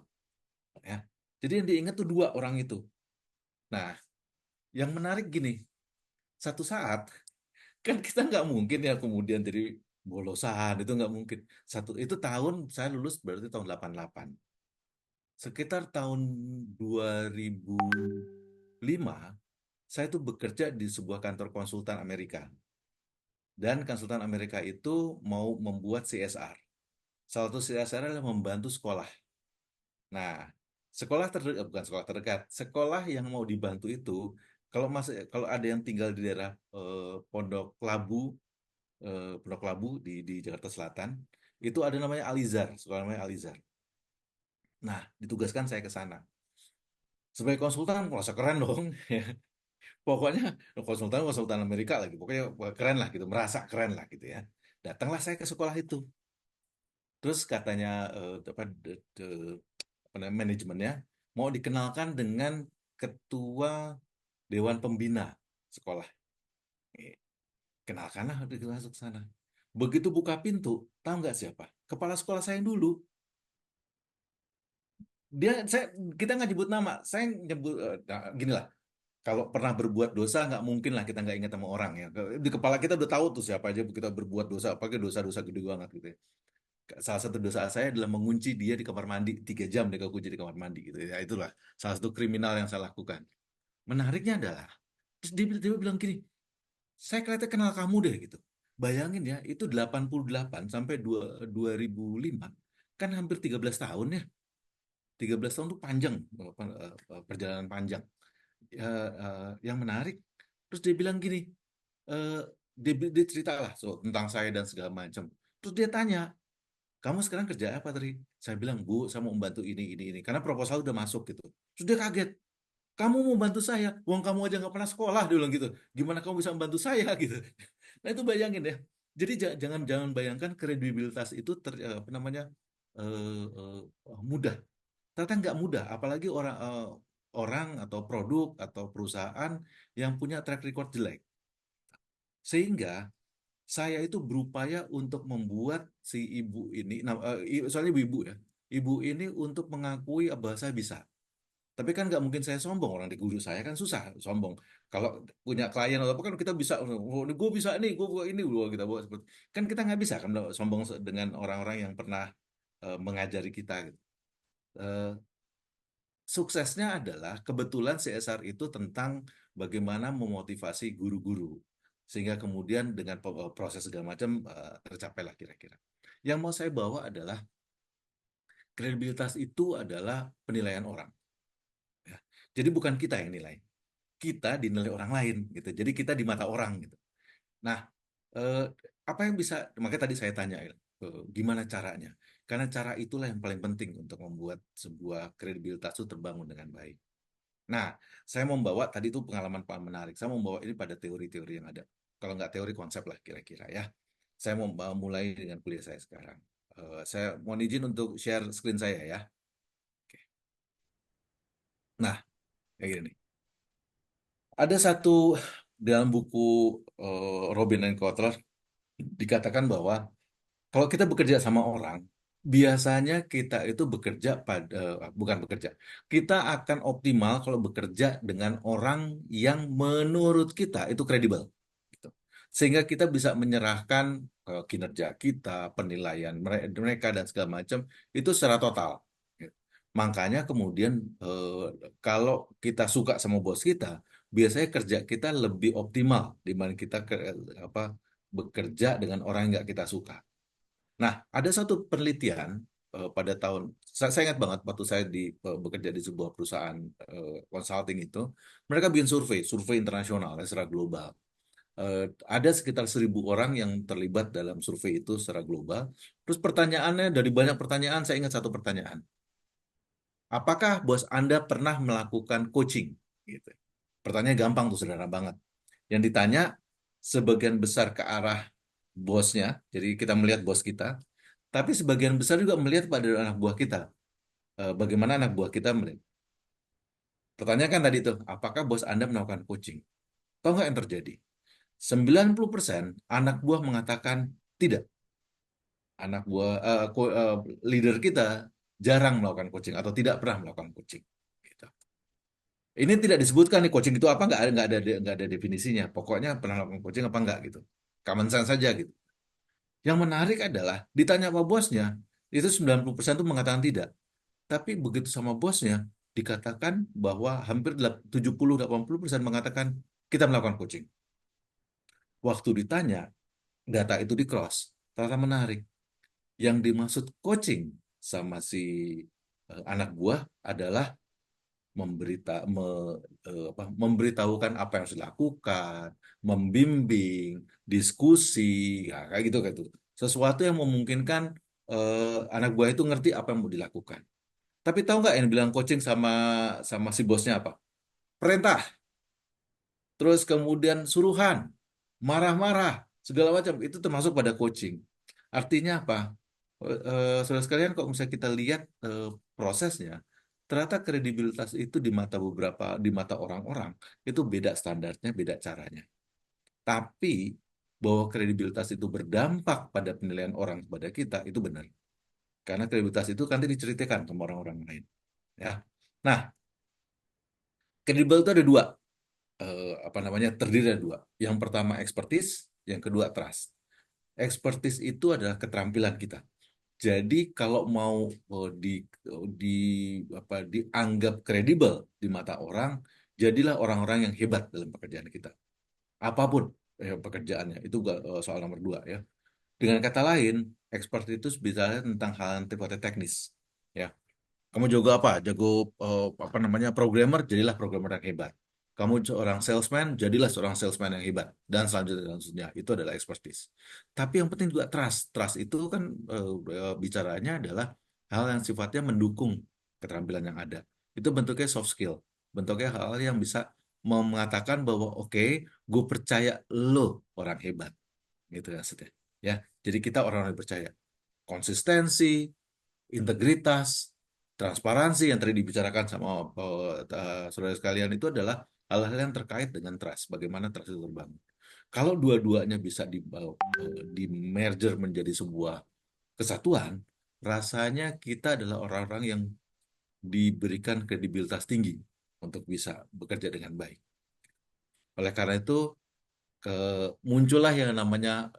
Ya. Jadi yang diingat tuh 2 orang itu. Nah, yang menarik gini, satu saat kan kita nggak mungkin ya kemudian jadi bolosan, itu nggak mungkin. Itu tahun saya lulus berarti tahun 88. Sekitar tahun 2005, saya tuh bekerja di sebuah kantor konsultan Amerika. Dan konsultan Amerika itu mau membuat CSR. Salah satu CSR adalah membantu sekolah. Nah, bukan sekolah terdekat, sekolah yang mau dibantu itu, kalau ada yang tinggal di daerah Pondok Labu di Jakarta Selatan, itu ada namanya Alizar, sekolah namanya Alizar. Nah, ditugaskan saya ke sana. Sebagai konsultan, merasa keren dong. Pokoknya konsultan Amerika lagi, pokoknya keren lah gitu, merasa keren lah gitu ya. Datanglah saya ke sekolah itu. Terus katanya manajemennya mau dikenalkan dengan ketua dewan pembina sekolah. Kenalkanlah masuk sana. Begitu buka pintu, tahu nggak siapa? Kepala sekolah saya yang dulu. kita nggak nyebut nama, saya nyebut gini lah. Kalau pernah berbuat dosa, nggak mungkin lah kita nggak ingat sama orang ya. Di kepala kita udah tahu tuh siapa aja kita berbuat dosa, apalagi dosa-dosa gede banget gitu ya. Salah satu dosa saya adalah mengunci dia di kamar mandi 3 jam, dia kunci di kamar mandi gitu ya. Itulah salah satu kriminal yang saya lakukan. Menariknya adalah, terus dia bilang gini, saya kelihatannya kenal kamu deh gitu. Bayangin ya, itu 88 sampai 2005, kan hampir 13 tahun ya. 13 tahun itu panjang, perjalanan panjang. Yang menarik, terus dia bilang gini, dia cerita lah tentang saya dan segala macam. Terus dia tanya, kamu sekarang kerja apa tadi? Saya bilang, Bu, saya mau membantu ini. Karena proposal udah masuk gitu. Terus dia kaget, kamu mau bantu saya? Uang kamu aja nggak pernah sekolah, dia bilang gitu. Gimana kamu bisa membantu saya gitu? Nah itu bayangin ya. Jadi jangan bayangkan kredibilitas itu apa namanya mudah. Ternyata nggak mudah, apalagi orang atau produk atau perusahaan yang punya track record jelek. Sehingga saya itu berupaya untuk membuat si ibu ini, soalnya ibu ya, ibu ini untuk mengakui bahwa saya bisa. Tapi kan nggak mungkin saya sombong, orang di guru saya kan susah sombong. Kalau punya klien atau apa kan kita bisa, oh, gue bisa nih, gue ini, gue kita buat seperti, kan kita nggak bisa kan sombong dengan orang-orang yang pernah mengajari kita gitu. Suksesnya adalah kebetulan CSR itu tentang bagaimana memotivasi guru-guru sehingga kemudian dengan proses segala macam tercapailah kira-kira. Yang mau saya bawa adalah kredibilitas itu adalah penilaian orang. Ya. Jadi bukan kita yang nilai, kita dinilai orang lain gitu. Jadi kita di mata orang gitu. Nah, apa yang bisa? Makanya tadi saya tanya, gimana caranya? Karena cara itulah yang paling penting untuk membuat sebuah kredibilitas itu terbangun dengan baik. Nah, saya mau membawa tadi itu pengalaman paling menarik. Saya mau membawa ini pada teori-teori yang ada. Kalau nggak teori, konsep lah kira-kira ya. Saya mau mulai dengan kuliah saya sekarang. Saya mohon izin untuk share screen saya ya. Oke. Nah, kayak gini nih. Ada satu dalam buku Robin and Kotler dikatakan bahwa kalau kita bekerja sama orang, biasanya kita itu bekerja bukan bekerja. Kita akan optimal kalau bekerja dengan orang yang menurut kita itu kredibel. Gitu. Sehingga kita bisa menyerahkan kinerja kita, penilaian mereka dan segala macam itu secara total. Gitu. Makanya kemudian kalau kita suka sama bos kita, biasanya kerja kita lebih optimal dibanding kita bekerja dengan orang yang nggak kita suka. Nah, ada satu penelitian pada tahun, saya ingat banget waktu saya bekerja di sebuah perusahaan consulting itu, mereka bikin survei internasional secara global. Ada sekitar 1.000 orang yang terlibat dalam survei itu secara global. Terus pertanyaannya, dari banyak pertanyaan, saya ingat satu pertanyaan. Apakah bos Anda pernah melakukan coaching? Gitu. Pertanyaannya gampang tuh, sederhana banget. Yang ditanya sebagian besar ke arah bosnya, jadi kita melihat bos kita, tapi sebagian besar juga melihat pada anak buah kita. Bagaimana anak buah kita melihat. Pertanyaan kan tadi itu, apakah bos Anda melakukan coaching? Tahu nggak yang terjadi? 90% anak buah mengatakan tidak. Anak buah leader kita jarang melakukan coaching atau tidak pernah melakukan coaching. Gitu. Ini tidak disebutkan nih coaching itu apa, nggak ada definisinya. Pokoknya pernah melakukan coaching apa enggak gitu. Common sense saja gitu. Yang menarik adalah ditanya sama bosnya, itu 90% itu mengatakan tidak. Tapi begitu sama bosnya, dikatakan bahwa hampir 70-80% mengatakan kita melakukan coaching. Waktu ditanya, data itu di-cross. Ternyata menarik. Yang dimaksud coaching sama si anak buah adalah memberitahukan apa yang harus dilakukan, membimbing, diskusi, ya, kayak gitu. Sesuatu yang memungkinkan anak buah itu ngerti apa yang mau dilakukan. Tapi tahu nggak yang bilang coaching sama si bosnya apa? Perintah, terus kemudian suruhan, marah-marah, segala macam itu termasuk pada coaching. Artinya apa? Saudara sekalian, kalau misalnya kita lihat prosesnya, ternyata kredibilitas itu di mata orang-orang itu beda standarnya, beda caranya. Tapi bahwa kredibilitas itu berdampak pada penilaian orang kepada kita itu benar. Karena kredibilitas itu nanti diceritakan sama orang-orang lain. ya. Nah, kredibel itu ada dua, terdiri dari dua. Yang pertama expertise, yang kedua trust. Expertise itu adalah keterampilan kita. Jadi kalau mau dianggap kredibel di mata orang, jadilah orang-orang yang hebat dalam pekerjaan kita. Apapun pekerjaannya, itu soal nomor dua ya. Dengan kata lain, expert itu bicara tentang hal yang sifatnya teknis. Ya, kamu jago apa? Jago programmer, jadilah programmer yang hebat. Kamu seorang salesman, jadilah seorang salesman yang hebat. Dan selanjutnya, itu adalah expertise. Tapi yang penting juga trust. Trust itu kan bicaranya adalah hal yang sifatnya mendukung keterampilan yang ada. Itu bentuknya soft skill. Bentuknya hal yang bisa mengatakan bahwa oke, gue percaya lo orang hebat. Gitu maksudnya. Ya, jadi kita orang-orang yang percaya. Konsistensi, integritas, transparansi yang tadi dibicarakan sama saudara sekalian itu adalah hal-hal yang terkait dengan trust. Bagaimana trust itu terbangun. Kalau dua-duanya bisa di merger menjadi sebuah kesatuan, rasanya kita adalah orang-orang yang diberikan kredibilitas tinggi untuk bisa bekerja dengan baik. Oleh karena itu, muncullah yang namanya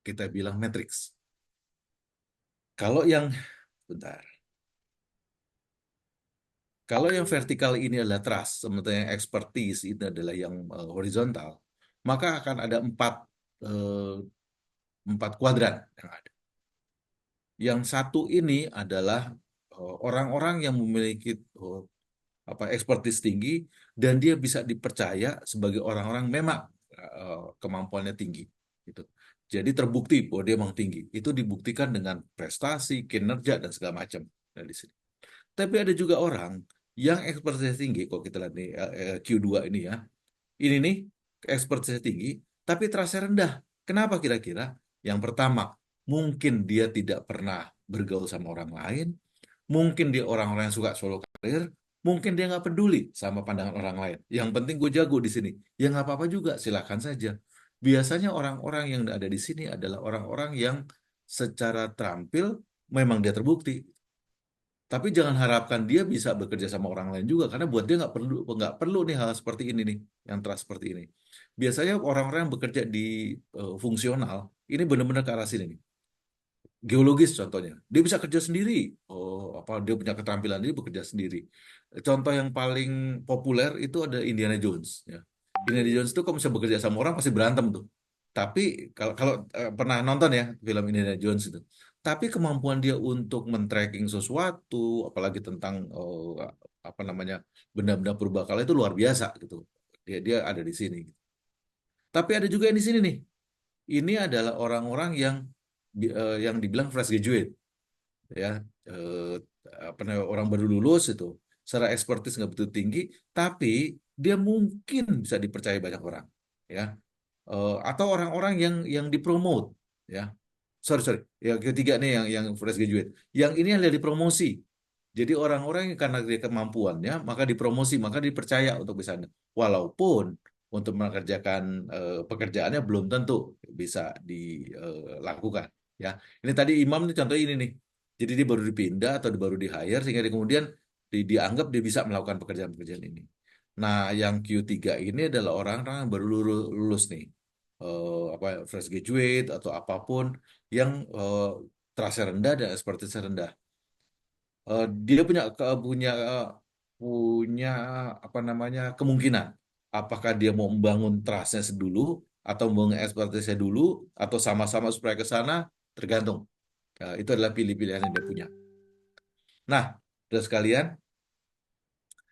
kita bilang matrix. Kalau yang bentar. Kalau yang vertikal ini adalah trust, sementara yang expertise ini adalah yang horizontal, maka akan ada empat kuadran yang ada. Yang satu ini adalah orang-orang yang memiliki expertise tinggi dan dia bisa dipercaya sebagai orang-orang memang kemampuannya tinggi. Gitu. Jadi terbukti bahwa dia memang tinggi. Itu dibuktikan dengan prestasi, kinerja dan segala macam di sini. Tapi ada juga orang yang expertise tinggi, kalau kita lihat nih Q2 ini ya, ini nih expertise tinggi, tapi trust-nya rendah. Kenapa kira-kira? Yang pertama, mungkin dia tidak pernah bergaul sama orang lain, mungkin dia orang-orang yang suka solo karir, mungkin dia nggak peduli sama pandangan orang lain. Yang penting gue jago di sini. Ya nggak apa-apa juga, silakan saja. Biasanya orang-orang yang ada di sini adalah orang-orang yang secara terampil memang dia terbukti. Tapi jangan harapkan dia bisa bekerja sama orang lain juga, karena buat dia nggak perlu nih hal seperti ini nih, yang trust seperti ini. Biasanya orang-orang yang bekerja di fungsional ini benar-benar ke arah sini nih. Geologis contohnya, dia bisa kerja sendiri. Dia punya keterampilan dia bekerja sendiri. Contoh yang paling populer itu ada Indiana Jones. Ya. Indiana Jones itu kalau bisa bekerja sama orang pasti berantem tuh. Tapi kalau pernah nonton ya film Indiana Jones itu. Tapi kemampuan dia untuk men-tracking sesuatu, apalagi tentang benda-benda purbakala itu luar biasa gitu. Dia ada di sini. Tapi ada juga yang di sini nih. Ini adalah orang-orang yang dibilang fresh graduate, ya, orang baru lulus itu, secara expertise nggak begitu tinggi, tapi dia mungkin bisa dipercaya banyak orang, ya. Atau orang-orang yang dipromote, ya. Sorry, yang ketiga nih yang fresh graduate, yang ini yang dipromosi. Jadi orang-orang yang karena dia kemampuannya maka dipromosi, maka dipercaya untuk bisa. Walaupun untuk mengerjakan pekerjaannya belum tentu bisa dilakukan. Ya, ini tadi Imam nih contoh ini nih. Jadi dia baru dipindah atau baru di hire sehingga dia kemudian dianggap dia bisa melakukan pekerjaan-pekerjaan ini. Nah, yang Q3 ini adalah orang-orang yang baru lulus nih, fresh graduate atau apapun yang trust rendah dan expertise rendah. Dia punya kemungkinan. Apakah dia mau membangun trust-nya dulu atau membangun expertise-nya dulu atau sama-sama supaya ke sana, tergantung. Itu adalah pilih-pilihan yang dia punya. Nah, terus sekalian,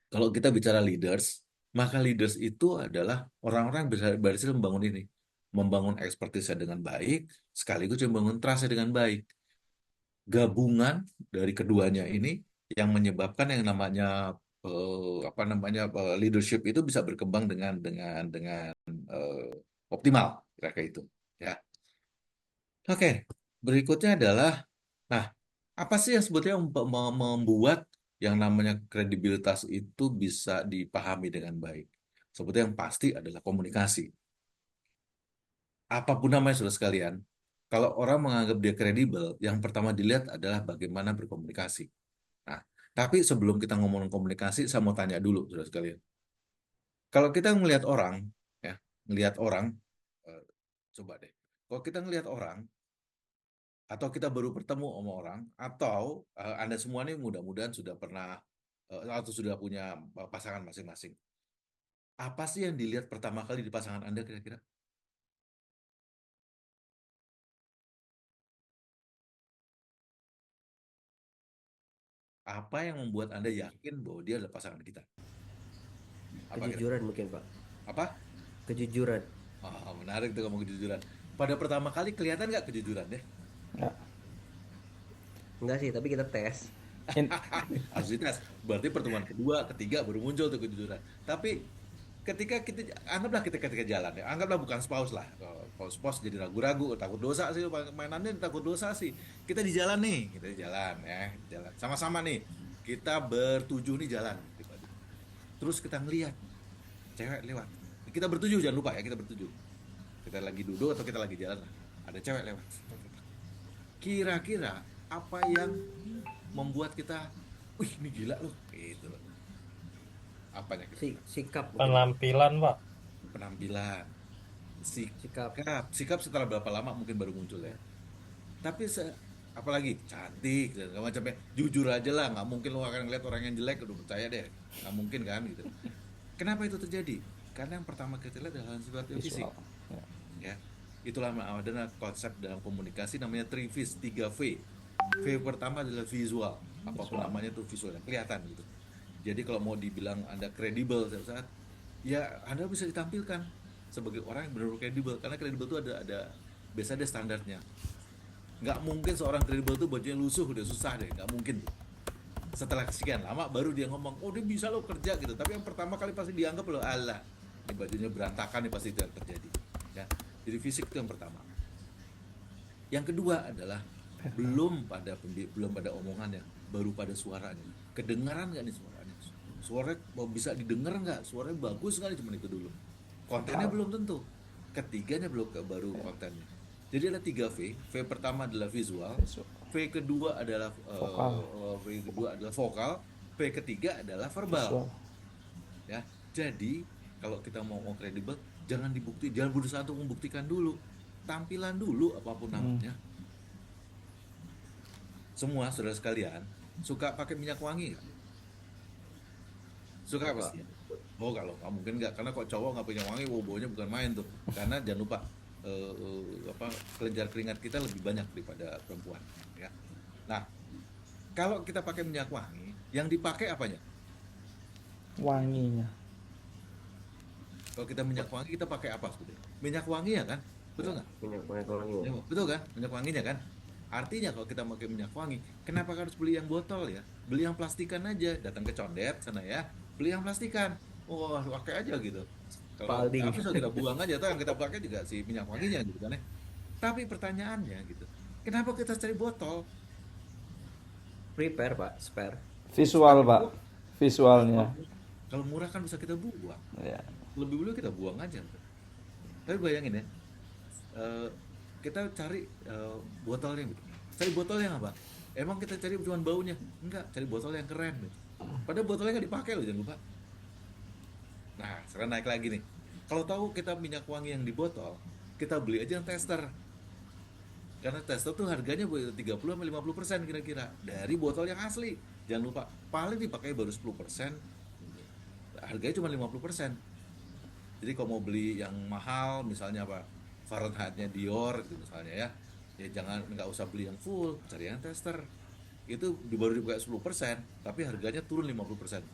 kalau kita bicara leaders, maka leaders itu adalah orang-orang yang berhasil membangun ini. Membangun expertise dengan baik, sekaligus membangun trust dengan baik. Gabungan dari keduanya ini yang menyebabkan yang namanya leadership itu bisa berkembang dengan optimal, kayak itu. Ya. Oke, berikutnya adalah, nah, apa sih yang sebetulnya membuat yang namanya kredibilitas itu bisa dipahami dengan baik? Sebetulnya yang pasti adalah komunikasi. Apapun namanya saudara sekalian, kalau orang menganggap dia kredibel, yang pertama dilihat adalah bagaimana berkomunikasi. Tapi sebelum kita ngomong komunikasi, saya mau tanya dulu, saudara sekalian. Kalau kita ngelihat orang, ya, ngelihat orang, eh, coba deh. Kalau kita ngelihat orang, atau kita baru bertemu sama orang, atau Anda semua nih mudah-mudahan sudah pernah atau sudah punya pasangan masing-masing. Apa sih yang dilihat pertama kali di pasangan Anda kira-kira? Apa yang membuat Anda yakin bahwa dia adalah pasangan kita? Apa kira? Kejujuran mungkin Pak. Apa? Kejujuran. Oh, menarik tuh ngomong kejujuran. Pada pertama kali kelihatan nggak kejujuran deh? Ya. Enggak sih, tapi kita tes. In- Harus dites. Berarti pertemuan kedua, ketiga baru muncul tuh kejujuran. Tapi ketika kita anggaplah kita ketika jalan ya, anggaplah bukan spouse lah. Kalau spouse jadi ragu-ragu, takut dosa sih, mainannya takut dosa sih. Kita di jalan nih, kita di jalan ya, jalan sama-sama nih. Kita bertujuh nih jalan. Terus kita ngelihat cewek lewat. Kita bertujuh, jangan lupa ya, kita bertujuh. Kita lagi duduk atau kita lagi jalan, ada cewek lewat. Kira-kira apa yang membuat kita, wih ini gila loh, gitu loh. Apanya kira-kira? Sikap mungkin. Penampilan, Pak. Penampilan, Sikap. sikap setelah berapa lama mungkin baru muncul ya. Tapi apalagi cantik dan segala macamnya, jujur aja lah, nggak mungkin lo akan ngeliat orang yang jelek, udah percaya deh, nggak mungkin kan gitu. Kenapa itu terjadi? Karena yang pertama kita lihat adalah sifatnya fisik, Visual. Ya. ya. Itulah ada konsep dalam komunikasi namanya 3V, 3V. V pertama adalah visual, apapun Visual. namanya itu visual, kelihatan gitu. Jadi kalau mau dibilang Anda kredibel saat ya Anda bisa ditampilkan sebagai orang yang benar-benar kredibel, karena kredibel itu ada biasanya ada standarnya. Nggak mungkin seorang kredibel itu bajunya lusuh udah susah deh, nggak mungkin. Setelah sekian lama baru dia ngomong, oh dia bisa lo kerja gitu. Tapi yang pertama kali pasti dianggap lo Allah, ini bajunya berantakan nih, pasti itu yang terjadi. Ya, jadi fisik itu yang pertama. Yang kedua adalah belum pada omongannya, baru pada suaranya. Kedengaran nggak nih suaranya? Suaranya bisa didengar nggak? Suaranya bagus nggak nih? Cuma itu dulu. Kontennya belum tentu. Ketiganya baru kontennya. Jadi ada 3V. V pertama adalah visual. V kedua adalah Vokal. vokal. V ketiga adalah verbal. Visual. Ya. Jadi kalau kita mau kredibel, jangan berusaha untuk membuktikan dulu. Tampilan dulu apapun namanya. Semua saudara sekalian suka pakai minyak wangi nggak? Suka pasti. Oh kalau nggak mungkin nggak, karena kok cowok nggak punya wangi, baunya bukan main tuh. Karena jangan lupa kelenjar keringat kita lebih banyak daripada perempuan. Ya. Nah kalau kita pakai minyak wangi, yang dipakai apanya? Wanginya. Kalau kita minyak wangi kita pakai apa sebetulnya? Minyak wangi ya kan? Betul nggak? Minyak wangi. Ya, betul kan? Minyak wanginya kan? Artinya kalau kita pakai minyak wangi, kenapa harus beli yang botol ya? Beli yang plastikan aja, datang ke Condet sana ya, beli yang plastikan. Wah, pakai aja gitu. Kalau Paling. habis kita buang aja, atau yang kita pakai juga si minyak wanginya gitu kan ya. Tapi pertanyaannya gitu, kenapa kita cari botol? Prepare Pak, spare. Visual, Pak. Visualnya. Kalau murah kan bisa kita buang. Ya. Lebih dulu kita buang aja. Tapi bayangin ya, kita cari botol yang cari botol yang apa? Emang kita cari cuma baunya? Enggak, cari botol yang keren. Padahal botolnya nggak dipakai loh, jangan lupa. Nah, sekarang naik lagi nih. Kalau tahu kita minyak wangi yang di botol, kita beli aja yang tester. Karena tester tuh harganya 30-50% kira-kira dari botol yang asli. Jangan lupa, paling dipakai baru 10%. Harganya cuma 50%. Jadi kalau mau beli yang mahal, misalnya apa? Fahrenheit-nya Dior gitu misalnya ya nggak usah beli yang full, cari yang tester. Itu baru dipakai 10%, tapi harganya turun 50%.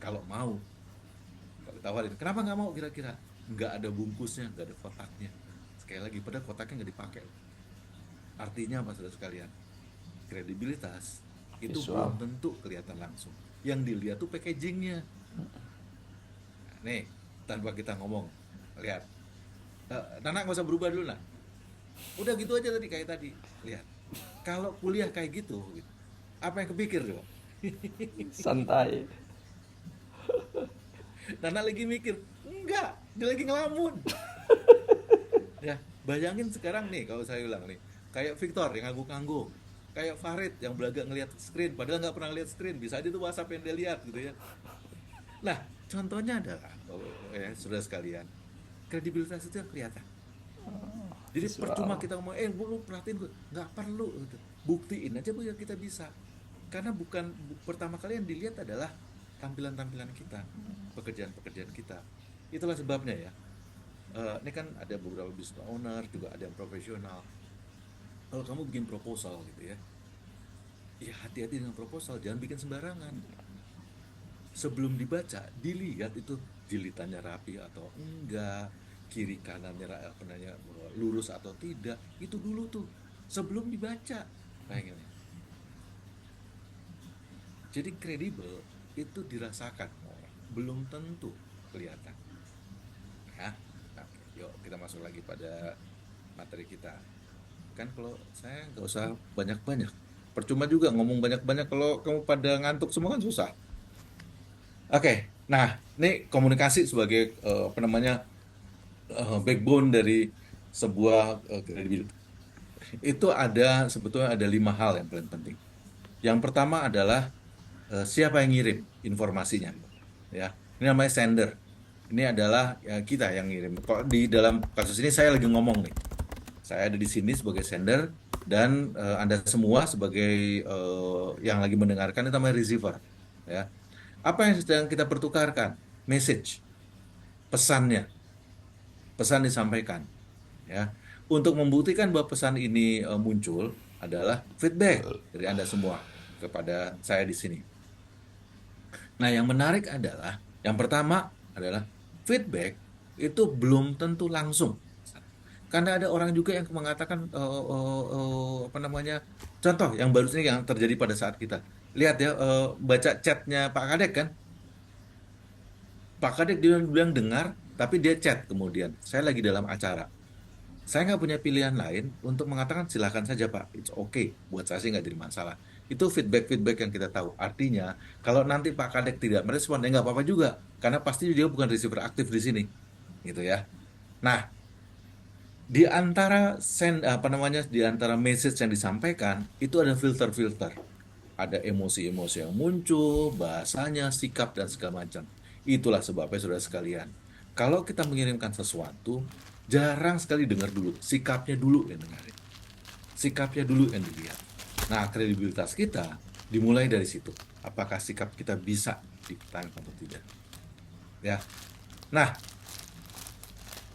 Kalau mau. Kalau tawarin, kenapa nggak mau kira-kira? Nggak ada bungkusnya, nggak ada kotaknya. Sekali lagi, padahal kotaknya nggak dipakai. Artinya apa saudara sekalian? Kredibilitas itu Visual. belum tentu kelihatan langsung. Yang dilihat tuh packagingnya. Nih, tanpa kita ngomong, lihat. Nana nggak usah berubah dulu, nah. Udah gitu aja tadi kayak tadi. Lihat. Kalau kuliah kayak gitu, apa yang kepikir coba? Santai. Nana lagi mikir, enggak, dia lagi ngelamun. Ya, bayangin sekarang nih kalau saya ulang nih, kayak Victor yang ngangguk-ngangguk. Kayak Farid yang belaga ngelihat screen, padahal nggak pernah lihat screen. Bisa aja itu WhatsApp yang dia lihat gitu ya. Nah, contohnya adalah, saudara sekalian, kredibilitas itu yang kelihatan. Jadi percuma kita ngomong, lu perhatiin gue, nggak perlu gitu. Buktiin aja bahwa kita bisa. Karena pertama kali yang dilihat adalah tampilan-tampilan kita, pekerjaan-pekerjaan kita. Itulah sebabnya ya. Ini kan ada beberapa business owner, juga ada yang profesional. Kalau kamu bikin proposal gitu ya, ya hati-hati dengan proposal, jangan bikin sembarangan. Sebelum dibaca, dilihat itu jilitannya rapi atau enggak, kiri kanannya lurus atau tidak, itu dulu tuh sebelum dibaca. Pengennya. Jadi kredibel itu dirasakan orang, belum tentu kelihatan. Ya, oke, yuk kita masuk lagi pada materi kita. Kan kalau saya nggak usah banyak-banyak, percuma juga ngomong banyak-banyak kalau kamu pada ngantuk semua kan susah. Oke, nah ini komunikasi sebagai backbone dari sebuah kredibilitas. Itu sebetulnya ada 5 hal yang paling penting. Yang pertama adalah siapa yang ngirim informasinya, ya. Ini namanya sender. Ini adalah ya, kita yang ngirim. Kalau di dalam kasus ini saya lagi ngomong nih. Saya ada di sini sebagai sender dan Anda semua sebagai yang lagi mendengarkan itu namanya receiver, ya. Apa yang sedang kita pertukarkan? Message, pesannya, pesan disampaikan, ya. Untuk membuktikan bahwa pesan ini muncul adalah feedback dari Anda semua kepada saya di sini. Nah, yang menarik adalah yang pertama adalah feedback itu belum tentu langsung. Karena ada orang juga yang mengatakan contoh yang baru ini yang terjadi pada saat kita lihat ya, baca chatnya Pak Kadek kan. Pak Kadek dia bilang dengar, tapi dia chat kemudian. Saya lagi dalam acara. Saya nggak punya pilihan lain untuk mengatakan silakan saja Pak, it's okay. Buat saya sih nggak jadi masalah. Itu feedback yang kita tahu. Artinya, kalau nanti Pak Kadek tidak merespon, ya nggak apa-apa juga. Karena pasti dia bukan receiver aktif di sini. Gitu ya. Nah, di antara di antara message yang disampaikan, itu ada filter-filter. Ada emosi-emosi yang muncul, bahasanya, sikap, dan segala macam. Itulah sebabnya saudara sekalian. Kalau kita mengirimkan sesuatu, jarang sekali dengar dulu. Sikapnya dulu yang dengarin. Sikapnya dulu yang dilihat. Nah, kredibilitas kita dimulai dari situ. Apakah sikap kita bisa dipertahankan atau tidak? Ya. Nah,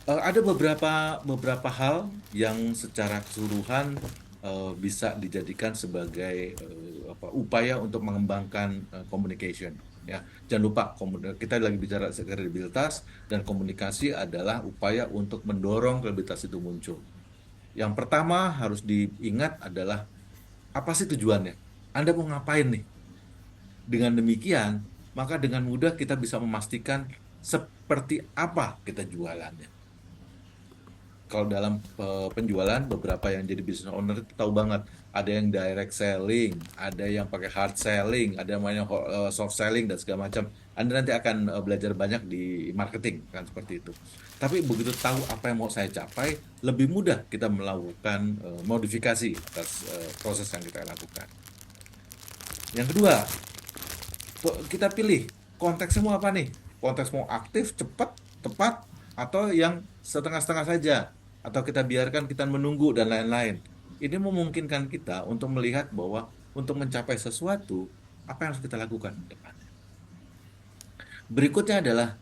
ada beberapa hal yang secara keseluruhan bisa dijadikan sebagai upaya untuk mengembangkan communication. Ya, jangan lupa kita lagi bicara kredibilitas dan komunikasi adalah upaya untuk mendorong kredibilitas itu muncul. Yang pertama harus diingat adalah apa sih tujuannya? Anda mau ngapain nih? Dengan demikian, maka dengan mudah kita bisa memastikan seperti apa kita jualannya. Kalau dalam penjualan, beberapa yang jadi business owner itu tahu banget. Ada yang direct selling, ada yang pakai hard selling, ada yang namanya soft selling dan segala macam. Anda nanti akan belajar banyak di marketing, kan seperti itu. Tapi begitu tahu apa yang mau saya capai, lebih mudah kita melakukan modifikasi atas proses yang kita lakukan. Yang kedua, kita pilih konteksnya mau apa nih? Konteks mau aktif, cepat, tepat, atau yang setengah-setengah saja, atau kita biarkan kita menunggu dan lain-lain. Ini memungkinkan kita untuk melihat bahwa untuk mencapai sesuatu, apa yang harus kita lakukan ke depannya. Berikutnya adalah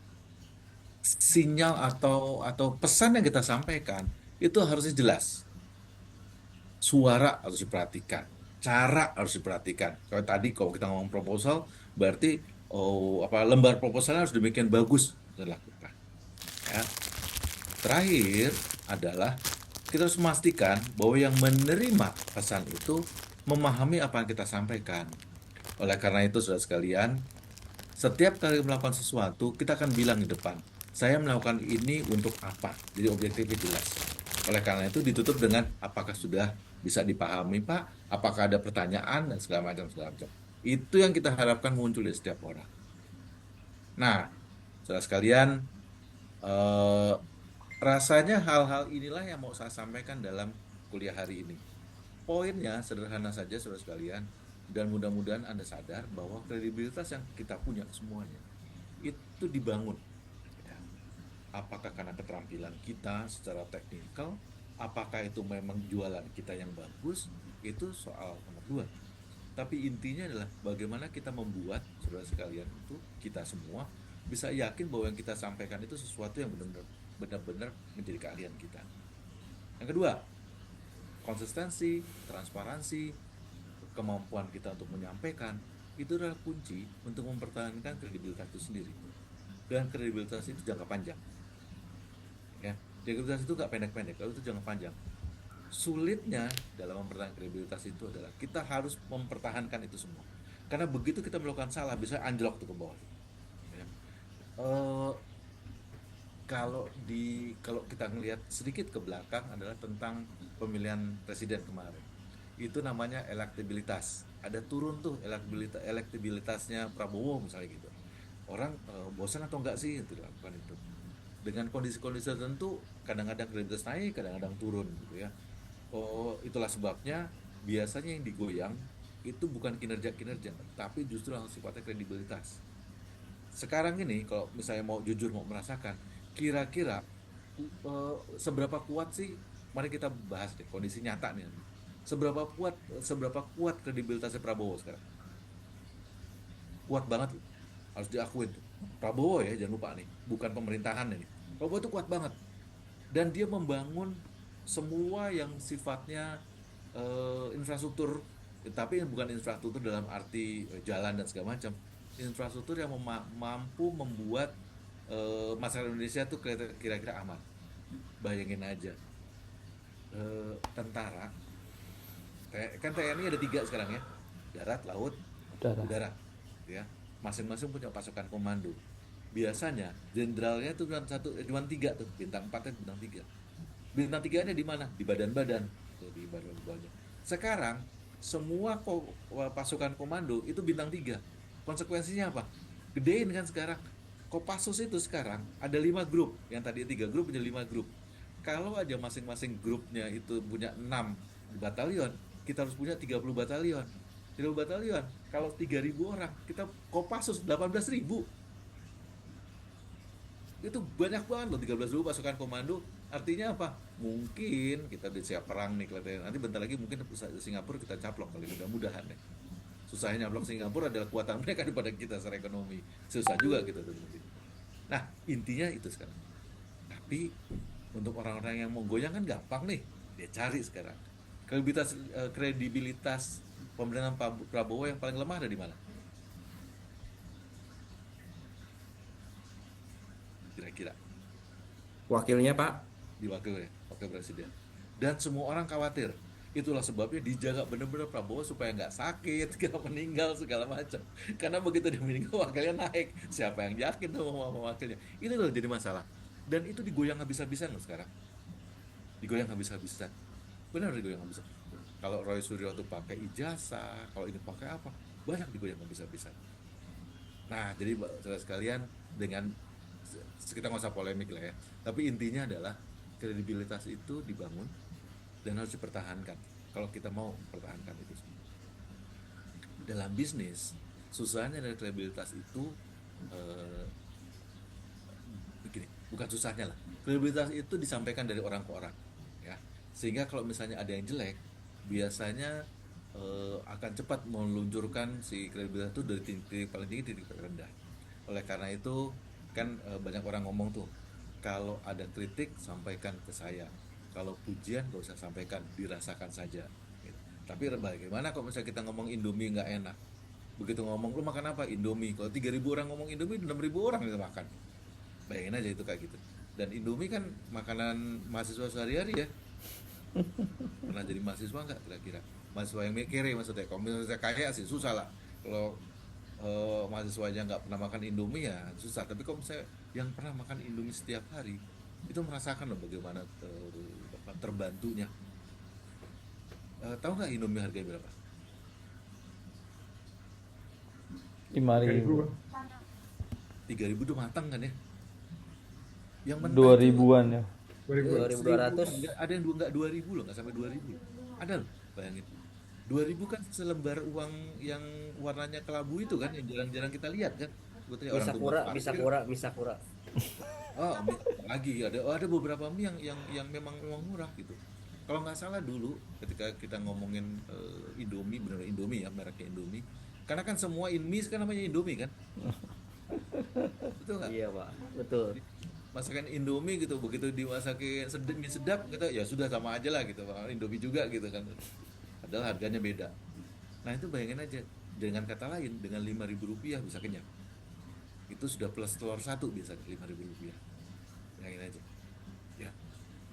sinyal atau pesan yang kita sampaikan itu harusnya jelas. Suara harus diperhatikan, cara harus diperhatikan. Kalau kita ngomong proposal, berarti lembar proposalnya harus demikian bagus dilakukan. Ya. Terakhir adalah kita harus memastikan bahwa yang menerima pesan itu memahami apa yang kita sampaikan. Oleh karena itu, saudara sekalian, setiap kali melakukan sesuatu, kita akan bilang di depan, saya melakukan ini untuk apa? Jadi objektifnya jelas. Oleh karena itu, ditutup dengan apakah sudah bisa dipahami, Pak? Apakah ada pertanyaan dan segala macam. Itu yang kita harapkan muncul di setiap orang. Nah, saudara sekalian, rasanya hal-hal inilah yang mau saya sampaikan dalam kuliah hari ini. Poinnya sederhana saja, saudara sekalian, dan mudah-mudahan Anda sadar bahwa kredibilitas yang kita punya semuanya itu dibangun. Ya. Apakah karena keterampilan kita secara teknikal, apakah itu memang jualan kita yang bagus, itu soal nomor dua. Tapi intinya adalah bagaimana kita membuat saudara sekalian itu, kita semua bisa yakin bahwa yang kita sampaikan itu sesuatu yang benar-benar menjadi keahlian kita. Yang kedua, konsistensi, transparansi, kemampuan kita untuk menyampaikan, itu adalah kunci untuk mempertahankan kredibilitas itu sendiri. Dan kredibilitas itu jangka panjang. Ya, kredibilitas itu nggak pendek-pendek, kalau itu jangka panjang. Sulitnya dalam mempertahankan kredibilitas itu adalah kita harus mempertahankan itu semua. Karena begitu kita melakukan salah, bisa anjlok tuh ke bawah. Ya. Kalau kita ngelihat sedikit ke belakang adalah tentang pemilihan presiden kemarin. Itu namanya elektabilitas. Ada turun tuh elektabilitasnya Prabowo misalnya gitu. Orang bosan atau enggak sih itu dilakukan itu. Dengan kondisi-kondisi tertentu kadang-kadang kredibilitas naik, kadang-kadang turun gitu ya. Itulah sebabnya biasanya yang digoyang itu bukan kinerja-kinerja, tapi justru yang sifatnya kredibilitas. Sekarang ini kalau misalnya mau jujur mau merasakan, kira-kira seberapa kuat sih? Mari kita bahas deh kondisi nyata nih. Seberapa kuat kredibilitasnya Prabowo sekarang? Kuat banget, harus diakuin tuh. Prabowo ya, jangan lupa nih, bukan pemerintahan ini. Prabowo itu kuat banget, dan dia membangun semua yang sifatnya infrastruktur, tapi bukan infrastruktur dalam arti jalan dan segala macam. Infrastruktur yang mampu membuat masyarakat Indonesia tuh kira-kira aman. Bayangin aja, tentara, kan TNI ada 3 sekarang ya, darat, laut, udara, ya. Masing-masing punya pasukan komando. Biasanya jenderalnya tuh cuma 3 tuh, bintang 4 dan bintang 3. Bintang 3-nya di mana? Di badan-badan, tuh, di badan-badannya. Sekarang semua pasukan komando itu bintang 3. Konsekuensinya apa? Gedein kan sekarang. Kopassus itu sekarang ada 5 grup, yang tadi 3 grup menjadi 5 grup. Kalau aja masing-masing grupnya itu punya 6 batalion, kita harus punya 30 batalion. 30 batalion, kalau 3.000 orang, kita Kopassus 18.000. Itu banyak banget loh, 13.000 pasukan komando. Artinya apa? Mungkin kita udah siap perang nih, nanti bentar lagi mungkin Singapura kita caplok kali, mudah-mudahan ya. Susahnya nyaplok Singapura adalah kekuatan mereka daripada kita secara ekonomi. Susah juga gitu. Nah, intinya itu sekarang. Tapi untuk orang-orang yang mau goyang kan gampang nih. Dia cari sekarang. Kredibilitas pemerintahan Prabowo yang paling lemah ada di mana? Kira-kira Wakilnya Pak. di wakil presiden. Dan semua orang khawatir. Itulah sebabnya dijaga benar-benar Prabowo supaya nggak sakit, nggak meninggal segala macam. Karena begitu dia meninggal wakilnya naik. Siapa yang yakin sama wakilnya? Itu loh jadi masalah. Dan itu digoyang habis-habisan loh sekarang. Digoyang habis-habisan. Benar digoyang habis-habisan. Kalau Roy Suryo tuh pakai ijazah, kalau ini pakai apa? Banyak digoyang habis-habisan. Nah, jadi saudara sekalian, dengan kita nggak usah polemik lah ya. Tapi intinya adalah kredibilitas itu dibangun dan harus dipertahankan. Kalau kita mau pertahankan itu semua. Dalam bisnis, susahnya dari kredibilitas itu begini, bukan susahnya lah. Kredibilitas itu disampaikan dari orang ke orang, ya. Sehingga kalau misalnya ada yang jelek, biasanya akan cepat meluncurkan si kredibilitas itu dari titik paling tinggi titik terendah. Oleh karena itu kan banyak orang ngomong tuh, kalau ada kritik sampaikan ke saya, kalau pujian gak usah sampaikan, dirasakan saja gitu. Tapi bagaimana kalau misalnya kita ngomong Indomie nggak enak, begitu ngomong lu makan apa? Indomie. Kalau 3.000 orang ngomong Indomie, 6.000 orang bisa makan. Bayangin aja itu kayak gitu. Dan Indomie kan makanan mahasiswa sehari-hari ya. Pernah jadi mahasiswa nggak kira-kira? Mahasiswa yang kere maksudnya. Kalau misalnya kaya sih susah lah. Kalau mahasiswanya nggak pernah makan Indomie ya susah. Tapi kalau misalnya yang pernah makan Indomie setiap hari, itu merasakan loh bagaimana terbantunya. Tahu nggak Indomie harganya berapa? 5.000, 3.000 udah matang kan ya? Yang mentah 2.000-an ya. 2000. 2.200. ada yang nggak 2.000 loh, nggak sampai 2.000. Ada loh. bayangin. 2000 kan selembar uang yang warnanya kelabu itu kan, yang jarang-jarang kita lihat kan. Sebetulnya orang tumbang Misakura, parkir. Misakura, Misakura. Oh, lagi ada beberapa mie yang memang uang murah gitu. Kalau nggak salah dulu ketika kita ngomongin Indomie, bener Indomie ya, mereknya Indomie. Karena kan semua mie kan namanya Indomie kan, betul nggak? Iya Pak, betul. Jadi, masakan Indomie gitu, begitu dimasakin mie sedap gitu, ya sudah sama aja lah gitu, Indomie juga gitu kan. Padahal harganya beda. Nah itu bayangin aja, dengan kata lain, dengan 5.000 rupiah bisa kenyang. Itu sudah plus telur satu biasanya 5.000 rupiah. Bayangin aja. Ya,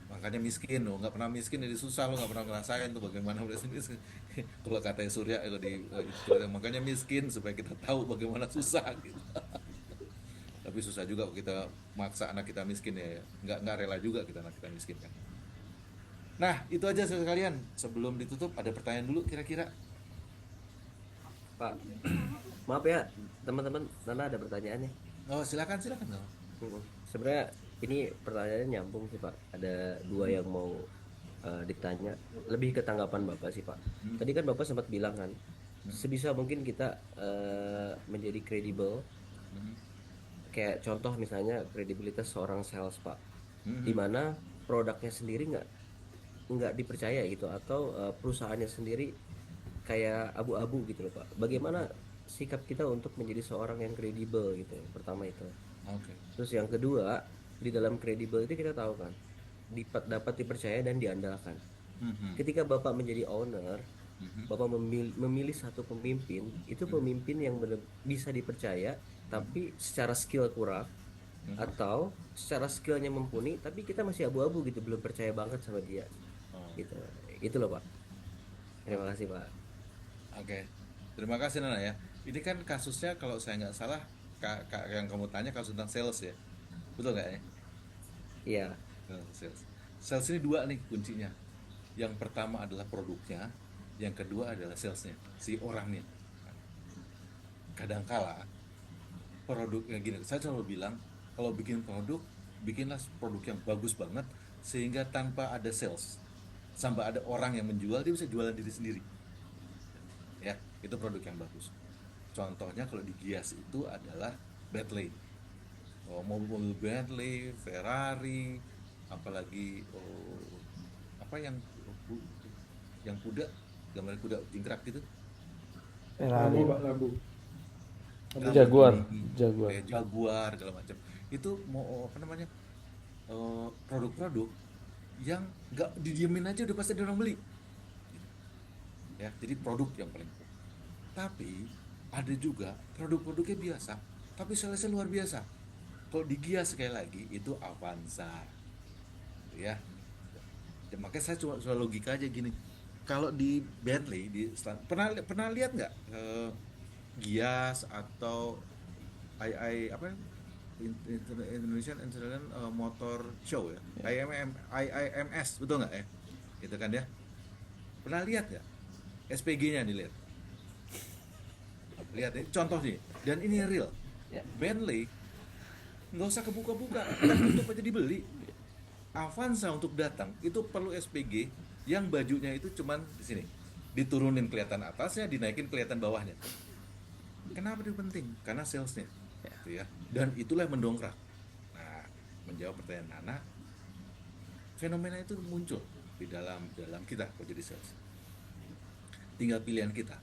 makanya miskin lo, nggak pernah miskin jadi susah, lo nggak pernah ngerasain tuh bagaimana miskin. Kalau katanya Surya kalau makanya miskin supaya kita tahu bagaimana susah gitu. Tapi susah juga kalau kita maksa anak kita miskin ya, nggak rela juga kita anak kita miskin kan. Nah itu aja sekalian, sebelum ditutup ada pertanyaan dulu kira-kira. Pak, maaf ya teman-teman, Nana ada pertanyaan nih. Oh silakan silakan. Sebenarnya ini pertanyaannya nyambung sih Pak. Ada dua yang mau ditanya. Lebih ke tanggapan Bapak sih Pak. Tadi kan Bapak sempat bilang kan, sebisa mungkin kita menjadi kredibel. Kayak contoh misalnya kredibilitas seorang sales Pak, dimana produknya sendiri nggak dipercaya gitu, atau perusahaannya sendiri kayak abu-abu gitu loh Pak. Bagaimana sikap kita untuk menjadi seorang yang kredibel gitu? Pertama itu. Oke. Terus yang kedua, di dalam kredibel itu kita tahu kan, dapat dipercaya dan diandalkan. Ketika Bapak menjadi owner, Bapak memilih satu pemimpin, itu pemimpin yang bisa dipercaya, tapi secara skill kurang, atau secara skillnya mumpuni, tapi kita masih abu-abu gitu, belum percaya banget sama dia. Gitu. Itu loh Pak. Terima kasih Pak. Oke, terima kasih Nana ya. Ini kan kasusnya kalau saya nggak salah, yang kamu tanya kasus tentang sales ya, betul nggak ya? Iya. Sales ini dua nih kuncinya. Yang pertama adalah produknya, yang kedua adalah salesnya, si orangnya. Kadangkala produknya gini, saya selalu bilang kalau bikin produk, bikinlah produk yang bagus banget sehingga tanpa ada sales, sampai ada orang yang menjual, dia bisa jualan diri sendiri. Ya, itu produk yang bagus. Contohnya kalau di Gias itu adalah Bentley. Mobil Bentley, Ferrari, apalagi apa yang kuda, gambar kuda jingkrak gitu. Ferrari, Lambu Pak, lambu. Jaguar, Jaguar segala macam. Itu mau apa namanya? Produk-produk yang nggak didiemin aja udah pasti ada orang beli. Ya, jadi produk yang paling penting. Tapi ada juga produk-produknya biasa, tapi salesnya luar biasa. Kalau di Gias sekali lagi itu Avanza, ya. Makanya saya cuma logika aja gini. Kalau di Bentley pernah lihat nggak Gias atau apa Indonesian International Motor Show ya, IIMS betul nggak ya? Itu kan ya. Pernah lihat nggak SPG-nya dilihat? Lihat ini contoh nih, dan ini real. Bentley nggak usah kebuka-buka, kita tutup aja dibeli. Avanza untuk datang itu perlu SPG yang bajunya itu cuman di sini, diturunin kelihatan atasnya, dinaikin kelihatan bawahnya. Kenapa itu penting? Karena salesnya, gitu ya. Dan itulah yang mendongkrak. Nah, menjawab pertanyaan Nana, fenomena itu muncul di dalam kita kalau jadi sales. Tinggal pilihan kita.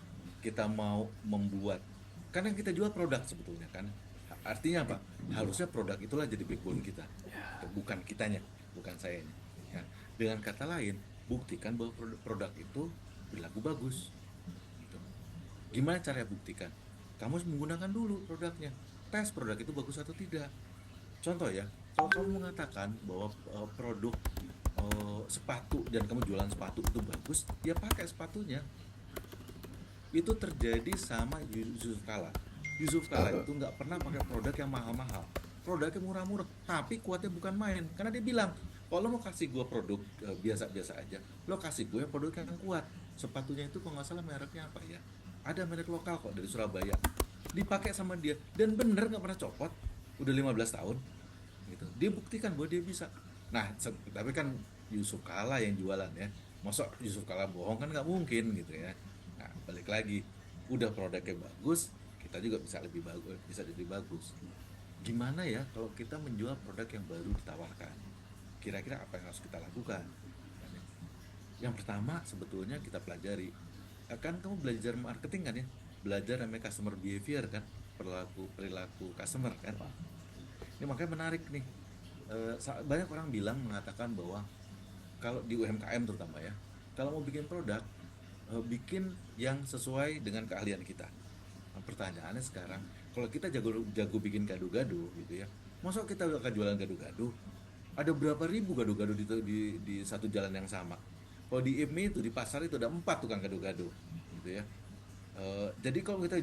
Kita mau membuat, karena yang kita jual produk sebetulnya kan. Artinya apa? Harusnya produk itulah jadi backbone kita, bukan kitanya, bukan saya. Ya. Dengan kata lain, buktikan bahwa produk itu berlaku bagus. Gitu. Gimana cara buktikan? Kamu harus menggunakan dulu produknya, tes produk itu bagus atau tidak. Contoh ya, kalau kamu mengatakan bahwa produk sepatu dan kamu jualan sepatu itu bagus, ya pakai sepatunya. Itu terjadi sama Yusuf Kala. Yusuf Kala itu nggak pernah pakai produk yang mahal-mahal, produknya murah-murah, tapi kuatnya bukan main. Karena dia bilang, kalau lo mau kasih gue produk biasa-biasa aja, lo kasih gue produk yang kuat. Sepatunya itu kalau nggak salah mereknya apa ya, ada merek lokal kok dari Surabaya, dipakai sama dia dan bener nggak pernah copot, udah 15 tahun gitu. Dia buktikan bahwa dia bisa. Nah tapi kan Yusuf Kala yang jualan ya. Masa Yusuf Kala bohong kan nggak mungkin gitu ya. Nah, balik lagi, udah produknya bagus, kita juga bisa lebih bagus, bisa lebih bagus. Gimana ya kalau kita menjual produk yang baru ditawarkan? Kira-kira apa yang harus kita lakukan? Yang pertama sebetulnya kita pelajari. Kan kamu belajar marketing kan ya? Belajar namanya customer behavior kan? Perilaku customer kan? Ini makanya menarik nih. Banyak orang mengatakan bahwa kalau di UMKM terutama ya, kalau mau bikin produk, bikin yang sesuai dengan keahlian kita. Nah, pertanyaannya sekarang, kalau kita jago bikin gado-gado gitu ya, masa kita akan jualan gado-gado? Ada berapa ribu gado-gado di satu jalan yang sama? Kalau di IMI itu di pasar itu ada 4 tukang gado-gado, gitu ya. Jadi kalau kita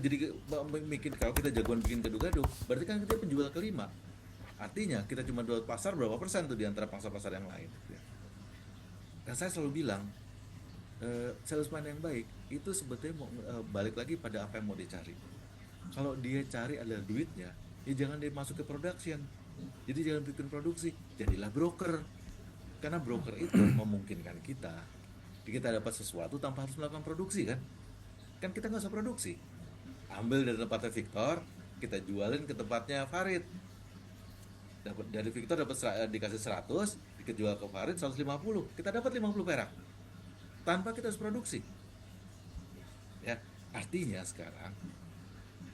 jagoan bikin gado-gado, berarti kan kita penjual kelima. Artinya kita cuma jual pasar berapa persen tuh di antara pangsa pasar yang lain. Gitu ya. Dan saya selalu bilang, salesman yang baik itu sebetulnya balik lagi pada apa yang mau dicari. Kalau dia cari adalah duitnya, ya jangan dia masuk ke production. Jadi jangan bikin produksi, jadilah broker. Karena broker itu memungkinkan kita dapat sesuatu tanpa harus melakukan produksi kan. Kan kita nggak usah produksi. Ambil dari tempatnya Victor, kita jualin ke tempatnya Farid. Dari Victor dikasih 100, kita jual ke Farid 150. Kita dapat 50 perak. Tanpa kita harus produksi. Ya, artinya sekarang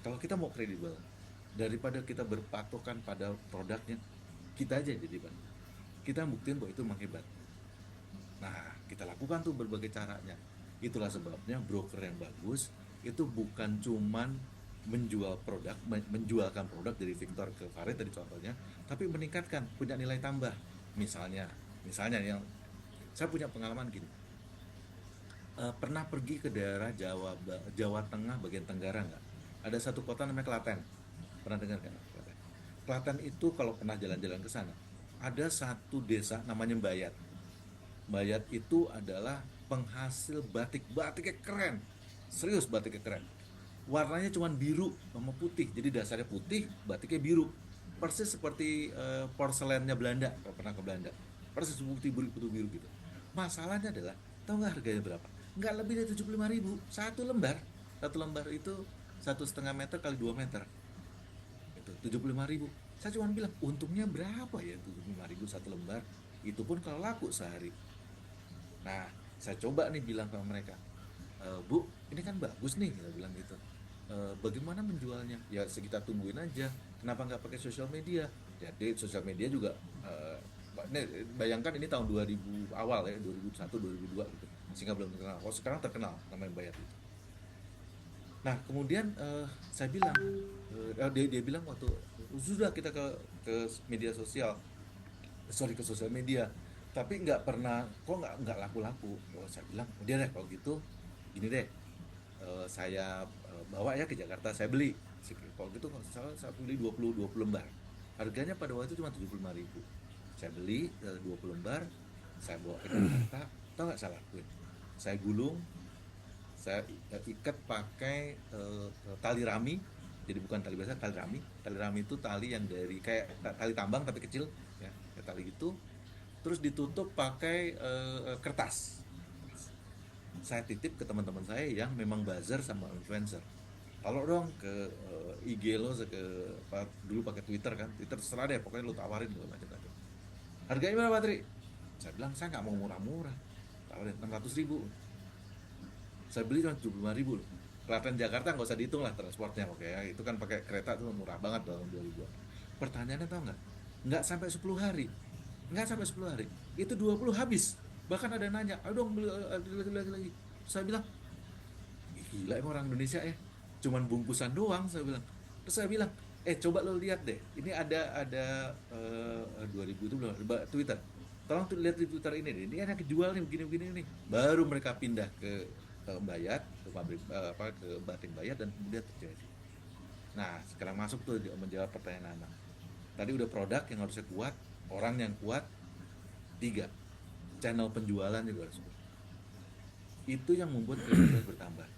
kalau kita mau kredibel, daripada kita berpatokan pada produknya, kita aja jadi bang. Kita buktiin bahwa itu memang hebat. Nah, kita lakukan tuh berbagai caranya. Itulah sebabnya broker yang bagus itu bukan cuman menjualkan produk dari Victor ke Farid tadi contohnya, tapi meningkatkan, punya nilai tambah. Misalnya yang saya punya pengalaman gini. Pernah pergi ke daerah Jawa Tengah bagian Tenggara nggak? Ada satu kota namanya Klaten. Pernah dengar nggak? Klaten itu kalau pernah jalan-jalan ke sana, ada satu desa namanya Bayat. Bayat itu adalah penghasil batiknya keren. Serius batiknya keren. Warnanya cuma biru sama putih. Jadi dasarnya putih, batiknya biru. Persis seperti porselennya Belanda, kalau pernah ke Belanda. Persis putih biru gitu. Masalahnya adalah, tahu nggak harganya berapa? Nggak lebih dari 75.000 satu lembar. Satu lembar itu 1,5 meter kali 2 meter. Itu 75.000. Saya cuma bilang, untungnya berapa ya 75.000 satu lembar? Itu pun kalau laku sehari. Nah, saya coba nih bilang ke mereka, Bu, ini kan bagus nih, saya bilang gitu. Bagaimana menjualnya? Ya kita tungguin aja. Kenapa nggak pakai sosial media? Jadi sosial media juga, bayangkan ini tahun 2000 awal ya, 2001, 2002 gitu. Sehingga belum terkenal. Oh, sekarang terkenal namanya Bayat itu. Nah, kemudian saya bilang, dia bilang waktu sudah kita ke media sosial, ke sosial media, tapi nggak pernah, kok nggak laku-laku. Saya bilang, udah deh kalau gitu, gini deh, saya bawa ya ke Jakarta, saya beli. Kalau gitu saya beli 20 lembar. Harganya pada waktu itu cuma 75.000. Saya beli 20 lembar, saya bawa ke Jakarta. Tahu nggak saya lakuin? Saya gulung, saya ikat pakai tali rami. Jadi bukan tali biasa, tali rami. Tali rami itu tali yang dari kayak tali tambang tapi kecil, ya, kayak tali itu. Terus ditutup pakai kertas. Saya titip ke teman-teman saya yang memang buzzer sama influencer. Kalau dong ke IG lo, dulu pakai Twitter kan, Twitter terserah deh, pokoknya lo tawarin lo macam-macam. Harganya berapa, Tri? Saya bilang saya nggak mau murah-murah, tawarin 600.000. Saya beli cuma 75.000 loh. Klaten Jakarta nggak usah dihitung lah transportnya, oke ya. Itu kan pakai kereta tuh murah banget tahun 2000. Pertanyaannya tau nggak? Nggak sampai 10 hari. Nggak sampai 10 hari. Itu 20 habis. Bahkan ada yang nanya, ayo dong beli lagi. Saya bilang, gila emang orang Indonesia ya. Cuman bungkusan doang, saya bilang. Terus saya bilang, coba lo lihat deh. Ini ada 2000 itu belum Twitter. Tolong tuh lihat di Twitter ini deh. Ini enak dijual nih begini-begini nih. Baru mereka pindah ke Bayat, ke pabrik ke batik Bayat, dan kemudian terjadi. Nah, sekarang masuk tuh menjawab pertanyaan Anak. Tadi udah produk yang harusnya kuat, orang yang kuat, 3, channel penjualan juga harus kuat. Itu yang membuat kredibilitas bertambah.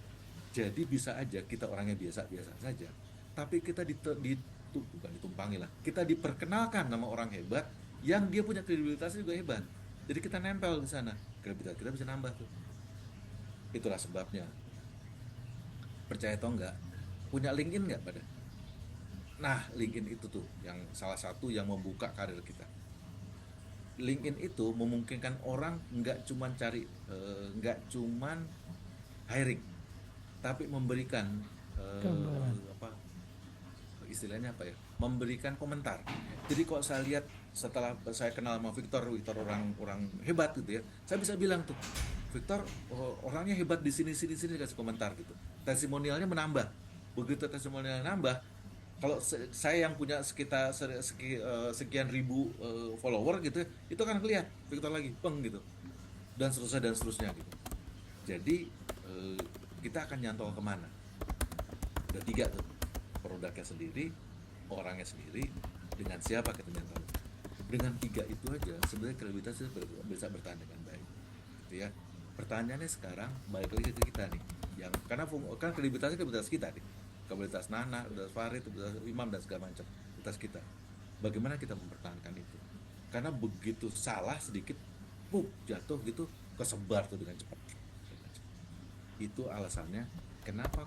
Jadi bisa aja kita orangnya biasa-biasa saja, tapi kita bukan ditumpangi lah, kita diperkenalkan nama orang hebat yang dia punya kredibilitasnya juga hebat. Jadi kita nempel di sana, kredibilitas kita bisa nambah tuh. Itulah sebabnya, percaya atau enggak, punya LinkedIn nggak pada? Nah, LinkedIn itu tuh yang salah satu yang membuka karir kita. LinkedIn itu memungkinkan orang nggak cuman hiring, tapi memberikan Gambaran. apa istilahnya apa ya? Memberikan komentar. Jadi kalau saya lihat setelah saya kenal sama Victor orang hebat gitu ya, saya bisa bilang tuh, Victor orangnya hebat di sini sini sini, kasih komentar gitu. Testimonialnya menambah. Begitu testimonialnya nambah, kalau saya yang punya sekitar sekian ribu follower gitu ya, itu kan kelihatan Victor lagi peng gitu, dan seterusnya gitu. Jadi eh, kita akan nyantol kemana? Udah 3 tuh, produknya sendiri, orangnya sendiri, dengan siapa kita nyantol. Dengan 3 itu aja sebenarnya kredibilitas itu bisa bertahan dengan baik gitu ya. Pertanyaannya sekarang balik lagi ke kita nih, yang karena kan kredibilitas kita nih, kredibilitas Nana, kredibilitas Farid, kredibilitas Imam dan segala macam, kredibilitas kita, bagaimana kita mempertahankan itu. Karena begitu salah sedikit, jatuh gitu, kesebar tuh dengan cepat. Itu alasannya kenapa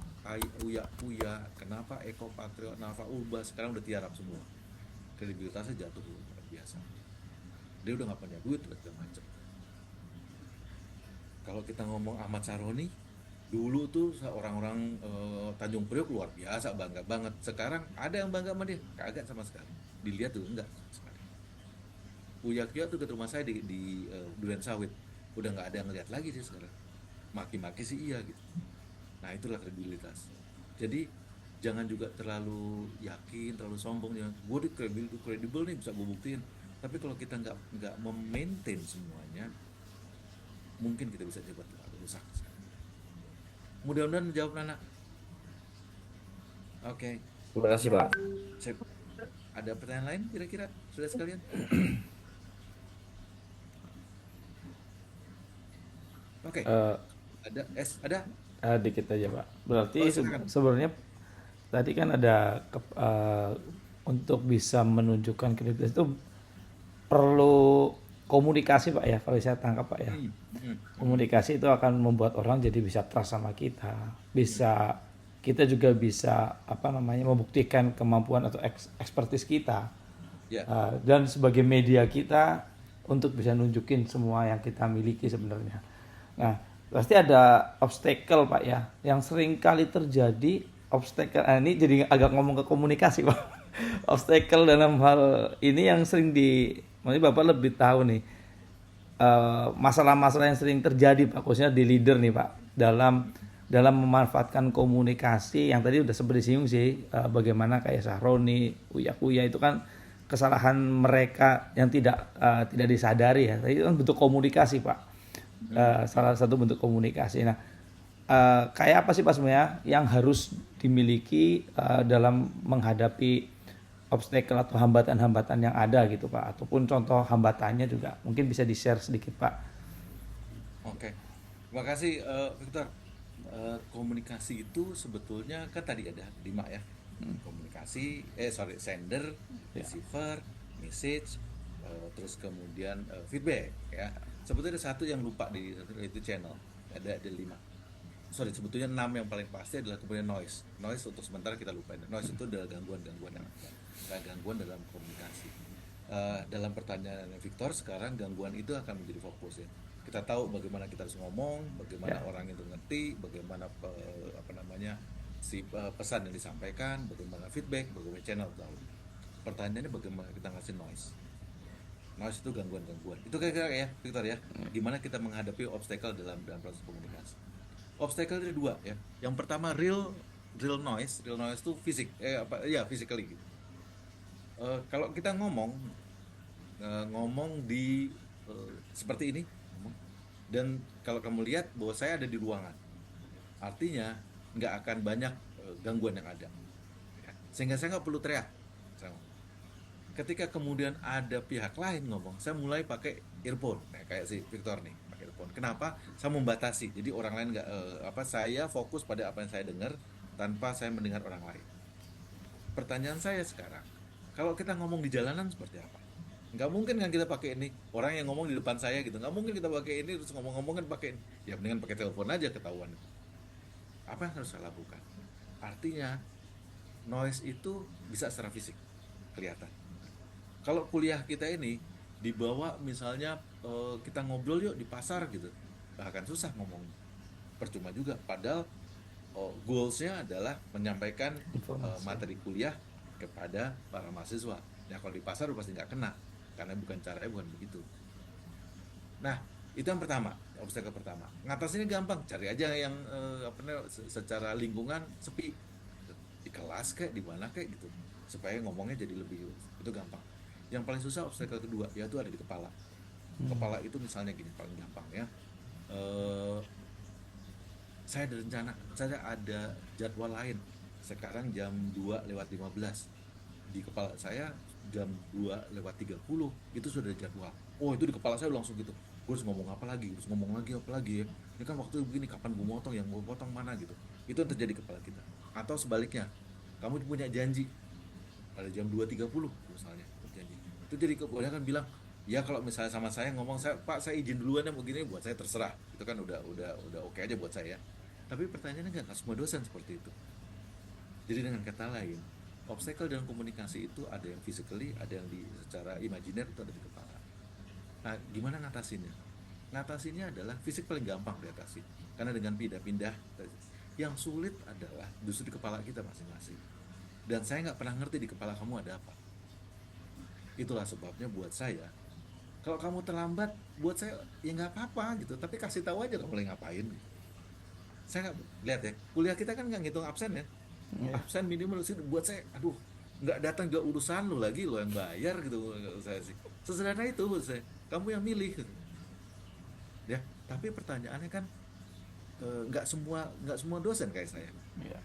Uya Uya, kenapa Eko Patrio, Nafa Urba sekarang udah tiarap semua. Kredibilitasnya jatuh luar biasa. Dia udah nggak punya duit, udah segala macam. Kalau kita ngomong Ahmad Saroni, dulu tuh orang-orang Tanjung Priok luar biasa, bangga banget. Sekarang ada yang bangga sama dia? Kagak sama sekali. Dilihat tuh enggak sama sekali. Uya Kuya tuh ke rumah saya di Duren Sawit, udah nggak ada yang ngeliat lagi sih sekarang. Maki-maki sih iya gitu. Nah itulah kredibilitas. Jadi jangan juga terlalu yakin, terlalu sombong. Jangan, gue di kredibel nih, bisa gue buktiin. Tapi kalau kita nggak memaintain semuanya, mungkin kita bisa cepat rusak. Mudah-mudahan menjawab Nana. Oke. Terima kasih Pak. Ada pertanyaan lain kira-kira sudah sekalian? Oke. Ada? Dikit aja Pak. Berarti Silakan. sebenarnya tadi kan ada untuk bisa menunjukkan kredibilitas itu perlu komunikasi Pak ya, kalau saya tangkap Pak ya. Komunikasi itu akan membuat orang jadi bisa trust sama kita, kita juga bisa membuktikan kemampuan atau expertise kita. Ya. Dan sebagai media kita untuk bisa nunjukin semua yang kita miliki sebenarnya. Nah, pasti ada obstacle Pak ya, yang sering kali terjadi obstacle. Ini jadi agak ngomong ke komunikasi Pak. Obstacle dalam hal ini yang sering maksudnya Bapak lebih tahu nih masalah-masalah yang sering terjadi Pak, khususnya di leader nih Pak, dalam memanfaatkan komunikasi yang tadi udah sempat disinggung sih, bagaimana kayak Sahroni, Uya Kuya itu kan kesalahan mereka yang tidak disadari ya. Itu kan bentuk komunikasi Pak. Salah satu bentuk komunikasi. Nah, kayak apa sih Pak sebenarnya yang harus dimiliki dalam menghadapi obstacle atau hambatan-hambatan yang ada gitu Pak, ataupun contoh hambatannya juga mungkin bisa di-share sedikit Pak. Oke. Terima kasih Victor. Komunikasi itu sebetulnya kan tadi ada 5 ya. Komunikasi, sender, receiver, message, terus kemudian feedback ya. Sebetulnya ada satu yang lupa itu channel. Ada 5. Sebetulnya 6 yang paling pasti adalah kemudian noise. Noise untuk sementara kita lupain. Noise itu adalah gangguan-gangguan yang ada. Gangguan dalam komunikasi. Dalam pertanyaan Victor sekarang gangguan itu akan menjadi fokus ya. Kita tahu bagaimana kita harus ngomong, bagaimana orang itu ngerti, bagaimana pesan yang disampaikan, bagaimana feedback, bagaimana channel tahu. Pertanyaannya bagaimana kita ngasih noise. Noise itu gangguan-gangguan. Itu kira-kira ya Victor ya. Gimana kita menghadapi obstacle dalam proses komunikasi. Obstacle ada 2 ya. Yang pertama real noise. Real noise itu fisik, physically gitu. Kalau kita ngomong di seperti ini, dan kalau kamu lihat bahwa saya ada di ruangan, artinya nggak akan banyak gangguan yang ada, ya. Sehingga saya nggak perlu teriak. Ketika kemudian ada pihak lain ngomong, saya mulai pakai earphone, kayak si Victor nih pakai earphone. Kenapa? Saya membatasi, jadi orang lain nggak saya fokus pada apa yang saya dengar tanpa saya mendengar orang lain. Pertanyaan saya sekarang, kalau kita ngomong di jalanan seperti apa? Nggak mungkin kan kita pakai ini, orang yang ngomong di depan saya gitu, nggak mungkin kita pakai ini terus ngomong-ngomong kan pakai ini. Ya mendingan pakai telepon aja ketahuan. Apa yang harus saya lakukan? Artinya noise itu bisa secara fisik kelihatan. Kalau kuliah kita ini dibawa misalnya kita ngobrol yuk di pasar gitu, bahkan susah ngomong, percuma juga. Padahal goalsnya adalah menyampaikan Informasi. materi kuliah kepada para mahasiswa. Ya kalau di pasar pasti nggak kena, karena caranya bukan begitu. Nah, itu yang pertama, obstacle pertama. Ngatasinnya gampang, cari aja yang secara lingkungan sepi, di kelas kayak di mana kayak gitu, supaya ngomongnya jadi lebih, itu gampang. Yang paling susah obstacle kedua, yaitu ada di kepala. Kepala itu misalnya gini, paling gampang ya. Saya ada rencana, saya ada jadwal lain. Sekarang jam 2:15. Di kepala saya jam 2:30 itu sudah ada jadwal. Oh, itu di kepala saya langsung gitu. Gue harus ngomong apa lagi, harus ngomong lagi apa lagi ya. Ini kan waktu begini, kapan gue motong, yang gue potong mana gitu. Itu yang terjadi di kepala kita. Atau sebaliknya, kamu punya janji pada jam 2:30 misalnya, janji. Itu jadi kebanyakan bilang, ya kalau misalnya sama saya ngomong, Pak saya izin duluan ya begini, buat saya terserah. Itu kan udah oke aja buat saya. Tapi pertanyaannya nggak semua dosen seperti itu. Jadi dengan kata lain, obstacle dalam komunikasi itu ada yang physically, ada yang secara imajiner, itu ada di kepala. Nah, gimana ngatasinnya? Ngatasinnya adalah fisik paling gampang diatasi, karena dengan pindah-pindah. Yang sulit adalah justru di kepala kita masing-masing. Dan saya nggak pernah ngerti di kepala kamu ada apa. Itulah sebabnya buat saya, kalau kamu terlambat, buat saya ya nggak apa-apa gitu. Tapi kasih tahu aja kamu lagi ngapain. Saya nggak lihat ya, kuliah kita kan nggak ngitung absen ya. Iya. Absen minimal sih buat saya, aduh, nggak datang juga urusan lo lagi, lo yang bayar gitu. Saya sih sesederhana itu buat saya, kamu yang milih gitu. Ya, tapi pertanyaannya kan nggak semua dosen kayak saya Iya.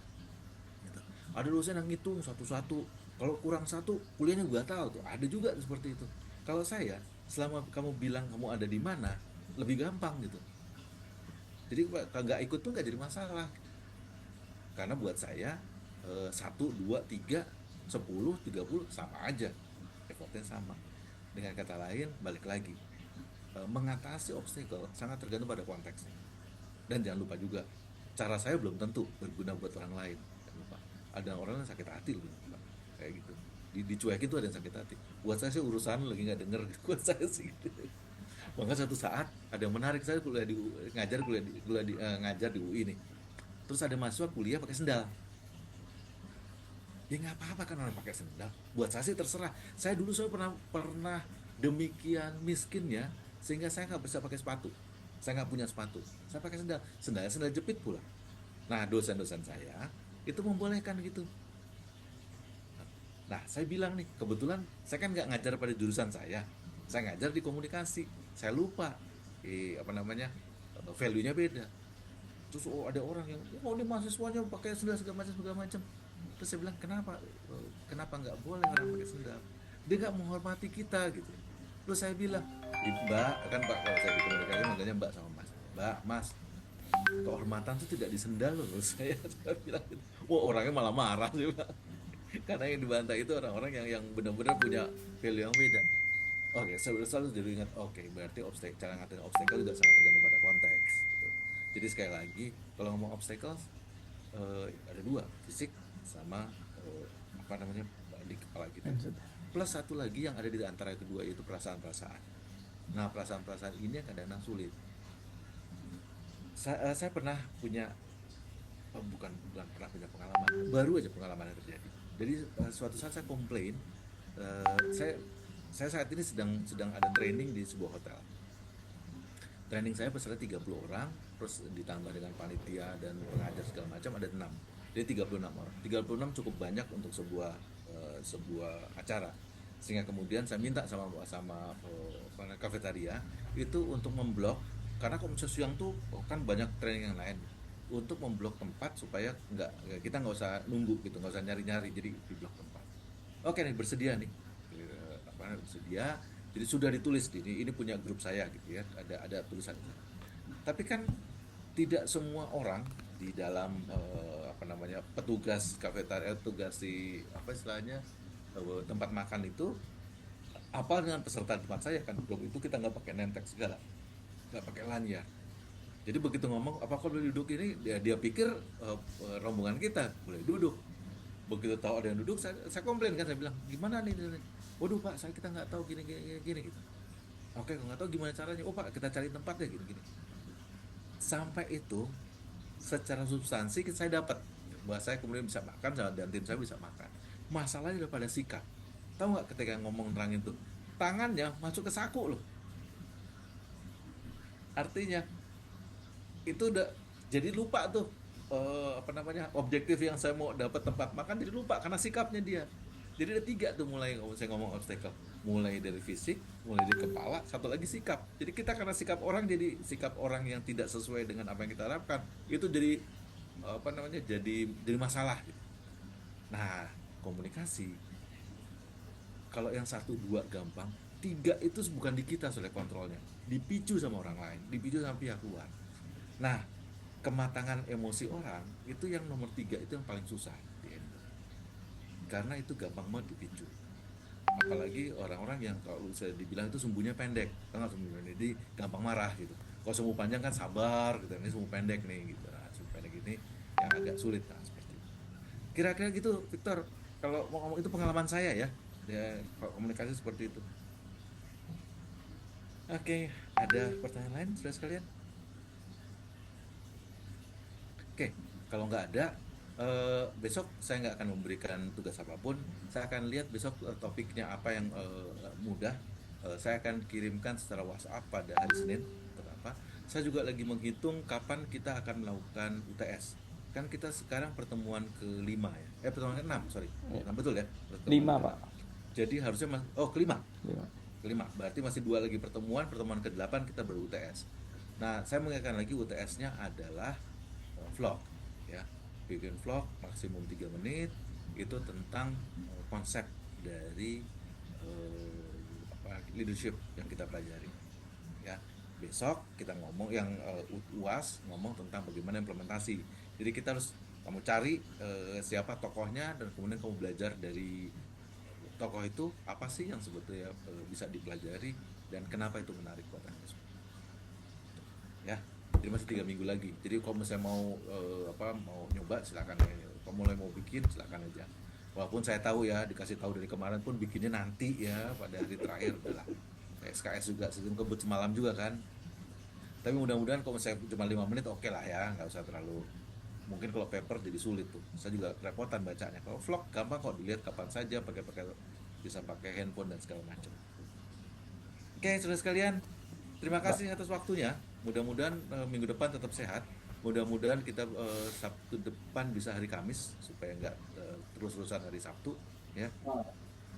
gitu. Ada dosen yang ngitung satu-satu, kalau kurang satu kuliahnya nggak tahu tuh, ada juga seperti itu. Kalau saya, selama kamu bilang kamu ada di mana, lebih gampang gitu. Jadi nggak ikut tuh nggak jadi masalah, karena buat saya 1, 2, 3, 10, 30 sama aja, effortnya sama. Dengan kata lain, balik lagi, mengatasi obstacle sangat tergantung pada konteksnya. Dan jangan lupa juga, cara saya belum tentu berguna buat orang lain. Jangan lupa, ada orang yang sakit hati loh, kayak gitu. Dicuekin tuh ada yang sakit hati. Buat saya sih urusan lagi nggak denger, buat saya sih gitu. Maka satu saat ada yang menarik, saya ngajar di UI nih. Terus ada mahasiswa kuliah pakai sendal. Ya nggak apa-apa kan orang pakai sendal. Buat saya sih terserah. Saya pernah demikian miskinnya sehingga saya nggak bisa pakai sepatu. Saya nggak punya sepatu. Saya pakai sendal. Sendalnya sendal jepit pula. Nah, dosen-dosen saya itu membolehkan gitu. Nah, saya bilang nih, kebetulan saya kan nggak ngajar pada jurusan saya. Saya ngajar di komunikasi. Saya lupa, value-nya beda. Terus ada orang yang, oh ini mahasiswanya pakai sendal segala macam. Terus saya bilang, kenapa nggak boleh orang pakai sendal? Dia nggak menghormati kita gitu. Terus saya bilang, Mbak, kan Pak, kalau saya di komunikasi manggilnya Mbak sama Mas. Mbak, Mas, kehormatan itu tidak di sendal loh. Saya bilang gitu. Wah, orangnya malah marah sih Pak. Karena yang dibantai itu orang-orang yang benar-benar punya value yang beda. Oke, selalu jadi ingat. Oke, berarti cara ngatain obstacle juga sangat tergantung pada konteks. Gitu. Jadi sekali lagi, kalau ngomong obstacle, ada dua, fisik sama di kepala kita. Plus satu lagi yang ada di antara kedua, itu perasaan-perasaan. Nah, perasaan-perasaan ini yang kadang-kadang sulit. Saya pernah punya, bukan pernah punya pengalaman, baru aja pengalaman yang terjadi. Jadi suatu saat saya komplain, saya saat ini sedang ada training di sebuah hotel. Training saya peserta 30 orang, terus ditambah dengan panitia dan pengajar segala macam ada 6. Jadi 36 orang. 36 cukup banyak untuk sebuah acara. Sehingga kemudian saya minta sama kafetaria itu untuk memblok, karena Komisi Siang tuh kan banyak training yang lain, untuk memblok tempat supaya kita nggak usah nunggu gitu, nggak usah nyari-nyari, jadi di blok tempat. Oke nih, bersedia nih, bersedia. Jadi sudah ditulis ini punya grup saya gitu ya, ada tulisan. Tapi kan tidak semua orang di dalam petugas kafetaria, tugas di tempat makan itu Apa dengan peserta tempat saya kan, waktu itu kita nggak pakai nentek segala, nggak pakai lanyar. Jadi begitu ngomong apa kau boleh duduk ini, dia pikir rombongan kita boleh duduk. Begitu tahu ada yang duduk, saya komplain kan, saya bilang gimana nih, waduh pak, kita nggak tahu gini gini gini gitu. Oke, nggak tahu gimana caranya. Oh pak, kita cari tempat deh gini gini. Sampai itu secara substansi saya dapat bahwa saya kemudian bisa makan dan tim saya bisa makan. Masalahnya udah pada sikap. Tahu nggak ketika ngomong terangin tuh, tangannya masuk ke saku loh. Artinya itu udah jadi lupa tuh objektif yang saya mau dapat tempat makan, jadi lupa karena sikapnya dia. Jadi ada 3 tuh, mulai saya ngomong obstacle, mulai dari fisik, mulai dari kepala, satu lagi sikap. Jadi kita karena sikap orang, jadi sikap orang yang tidak sesuai dengan apa yang kita harapkan, itu jadi jadi masalah. Nah, komunikasi kalau yang 1, 2 gampang, 3 itu bukan di kita soalnya kontrolnya, dipicu sama orang lain, dipicu sama pihak luar. Nah, kematangan emosi orang itu yang nomor 3 itu yang paling susah karena itu gampang banget dipicu. Apalagi orang-orang yang kalau bisa dibilang itu sumbunya pendek, kan sumbu pendek, jadi gampang marah gitu. Kalau sumbu panjang kan sabar gitu, ini sumbu pendek nih gitu. Nah, sumbu pendek ini yang agak sulit, nah seperti itu. Kira-kira gitu, Victor. Kalau mau ngomong itu pengalaman saya ya komunikasi seperti itu. Oke, ada pertanyaan lain sudah sekalian? Oke, kalau nggak ada, besok saya nggak akan memberikan tugas apapun. Saya akan lihat besok topiknya apa yang mudah. Saya akan kirimkan secara WhatsApp pada hari Senin. Kenapa? Saya juga lagi menghitung kapan kita akan melakukan UTS. Kan kita sekarang pertemuan ke-5 ya. Pertemuan ke-6, sorry. Nah, betul ya? Lima, Pak. Jadi harusnya kelima. 5. Kelima. Berarti masih 2 lagi pertemuan ke-8 kita baru UTS. Nah, saya mengingatkan lagi UTS-nya adalah vlog ya, bikin vlog maksimum 3 menit itu tentang konsep dari leadership yang kita pelajari ya. Besok kita ngomong yang UAS ngomong tentang bagaimana implementasi. Jadi kita harus kamu cari siapa tokohnya, dan kemudian kamu belajar dari tokoh itu apa sih yang sebetulnya bisa dipelajari dan kenapa itu menarik buat Anda ya. Jadi masih 3 minggu lagi. Jadi kalau misalnya mau mau nyoba silakan ya. Kalau mulai mau bikin silakan aja. Walaupun saya tahu ya, dikasih tahu dari kemarin pun bikinnya nanti ya pada hari terakhir udahlah. SKS juga sistem kebut semalam juga kan. Tapi mudah-mudahan kalau saya cuma 5 menit oke lah ya, nggak usah terlalu. Mungkin kalau paper jadi sulit tuh. Saya juga kerepotan bacanya. Kalau vlog gampang kok, dilihat kapan saja, bisa pakai handphone dan segala macam. Oke, saudara sekalian, terima kasih atas waktunya. Mudah-mudahan minggu depan tetap sehat. Mudah-mudahan kita Sabtu depan bisa hari Kamis supaya nggak terus-terusan hari Sabtu ya.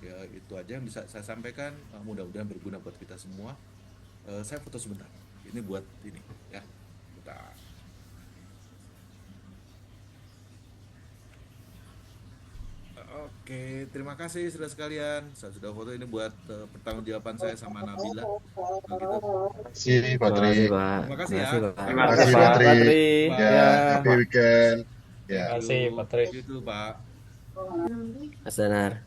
Ya itu aja yang bisa saya sampaikan. Mudah-mudahan berguna buat kita semua. Saya foto sebentar. Ini buat ini ya. Bentar. Oke, terima kasih saudara sekalian. Saya sudah foto ini buat pertanggungjawaban saya sama Nabila. Begitu. Terima kasih Pak Terima Tri. kasih, Pak. Terima kasih ya. Pak. Terima kasih Pak Pak Tri. Patri. Ya, Ya. happy weekend. Ya. Terima kasih, Pak Tri. Gitu, Pak. Mas Danar.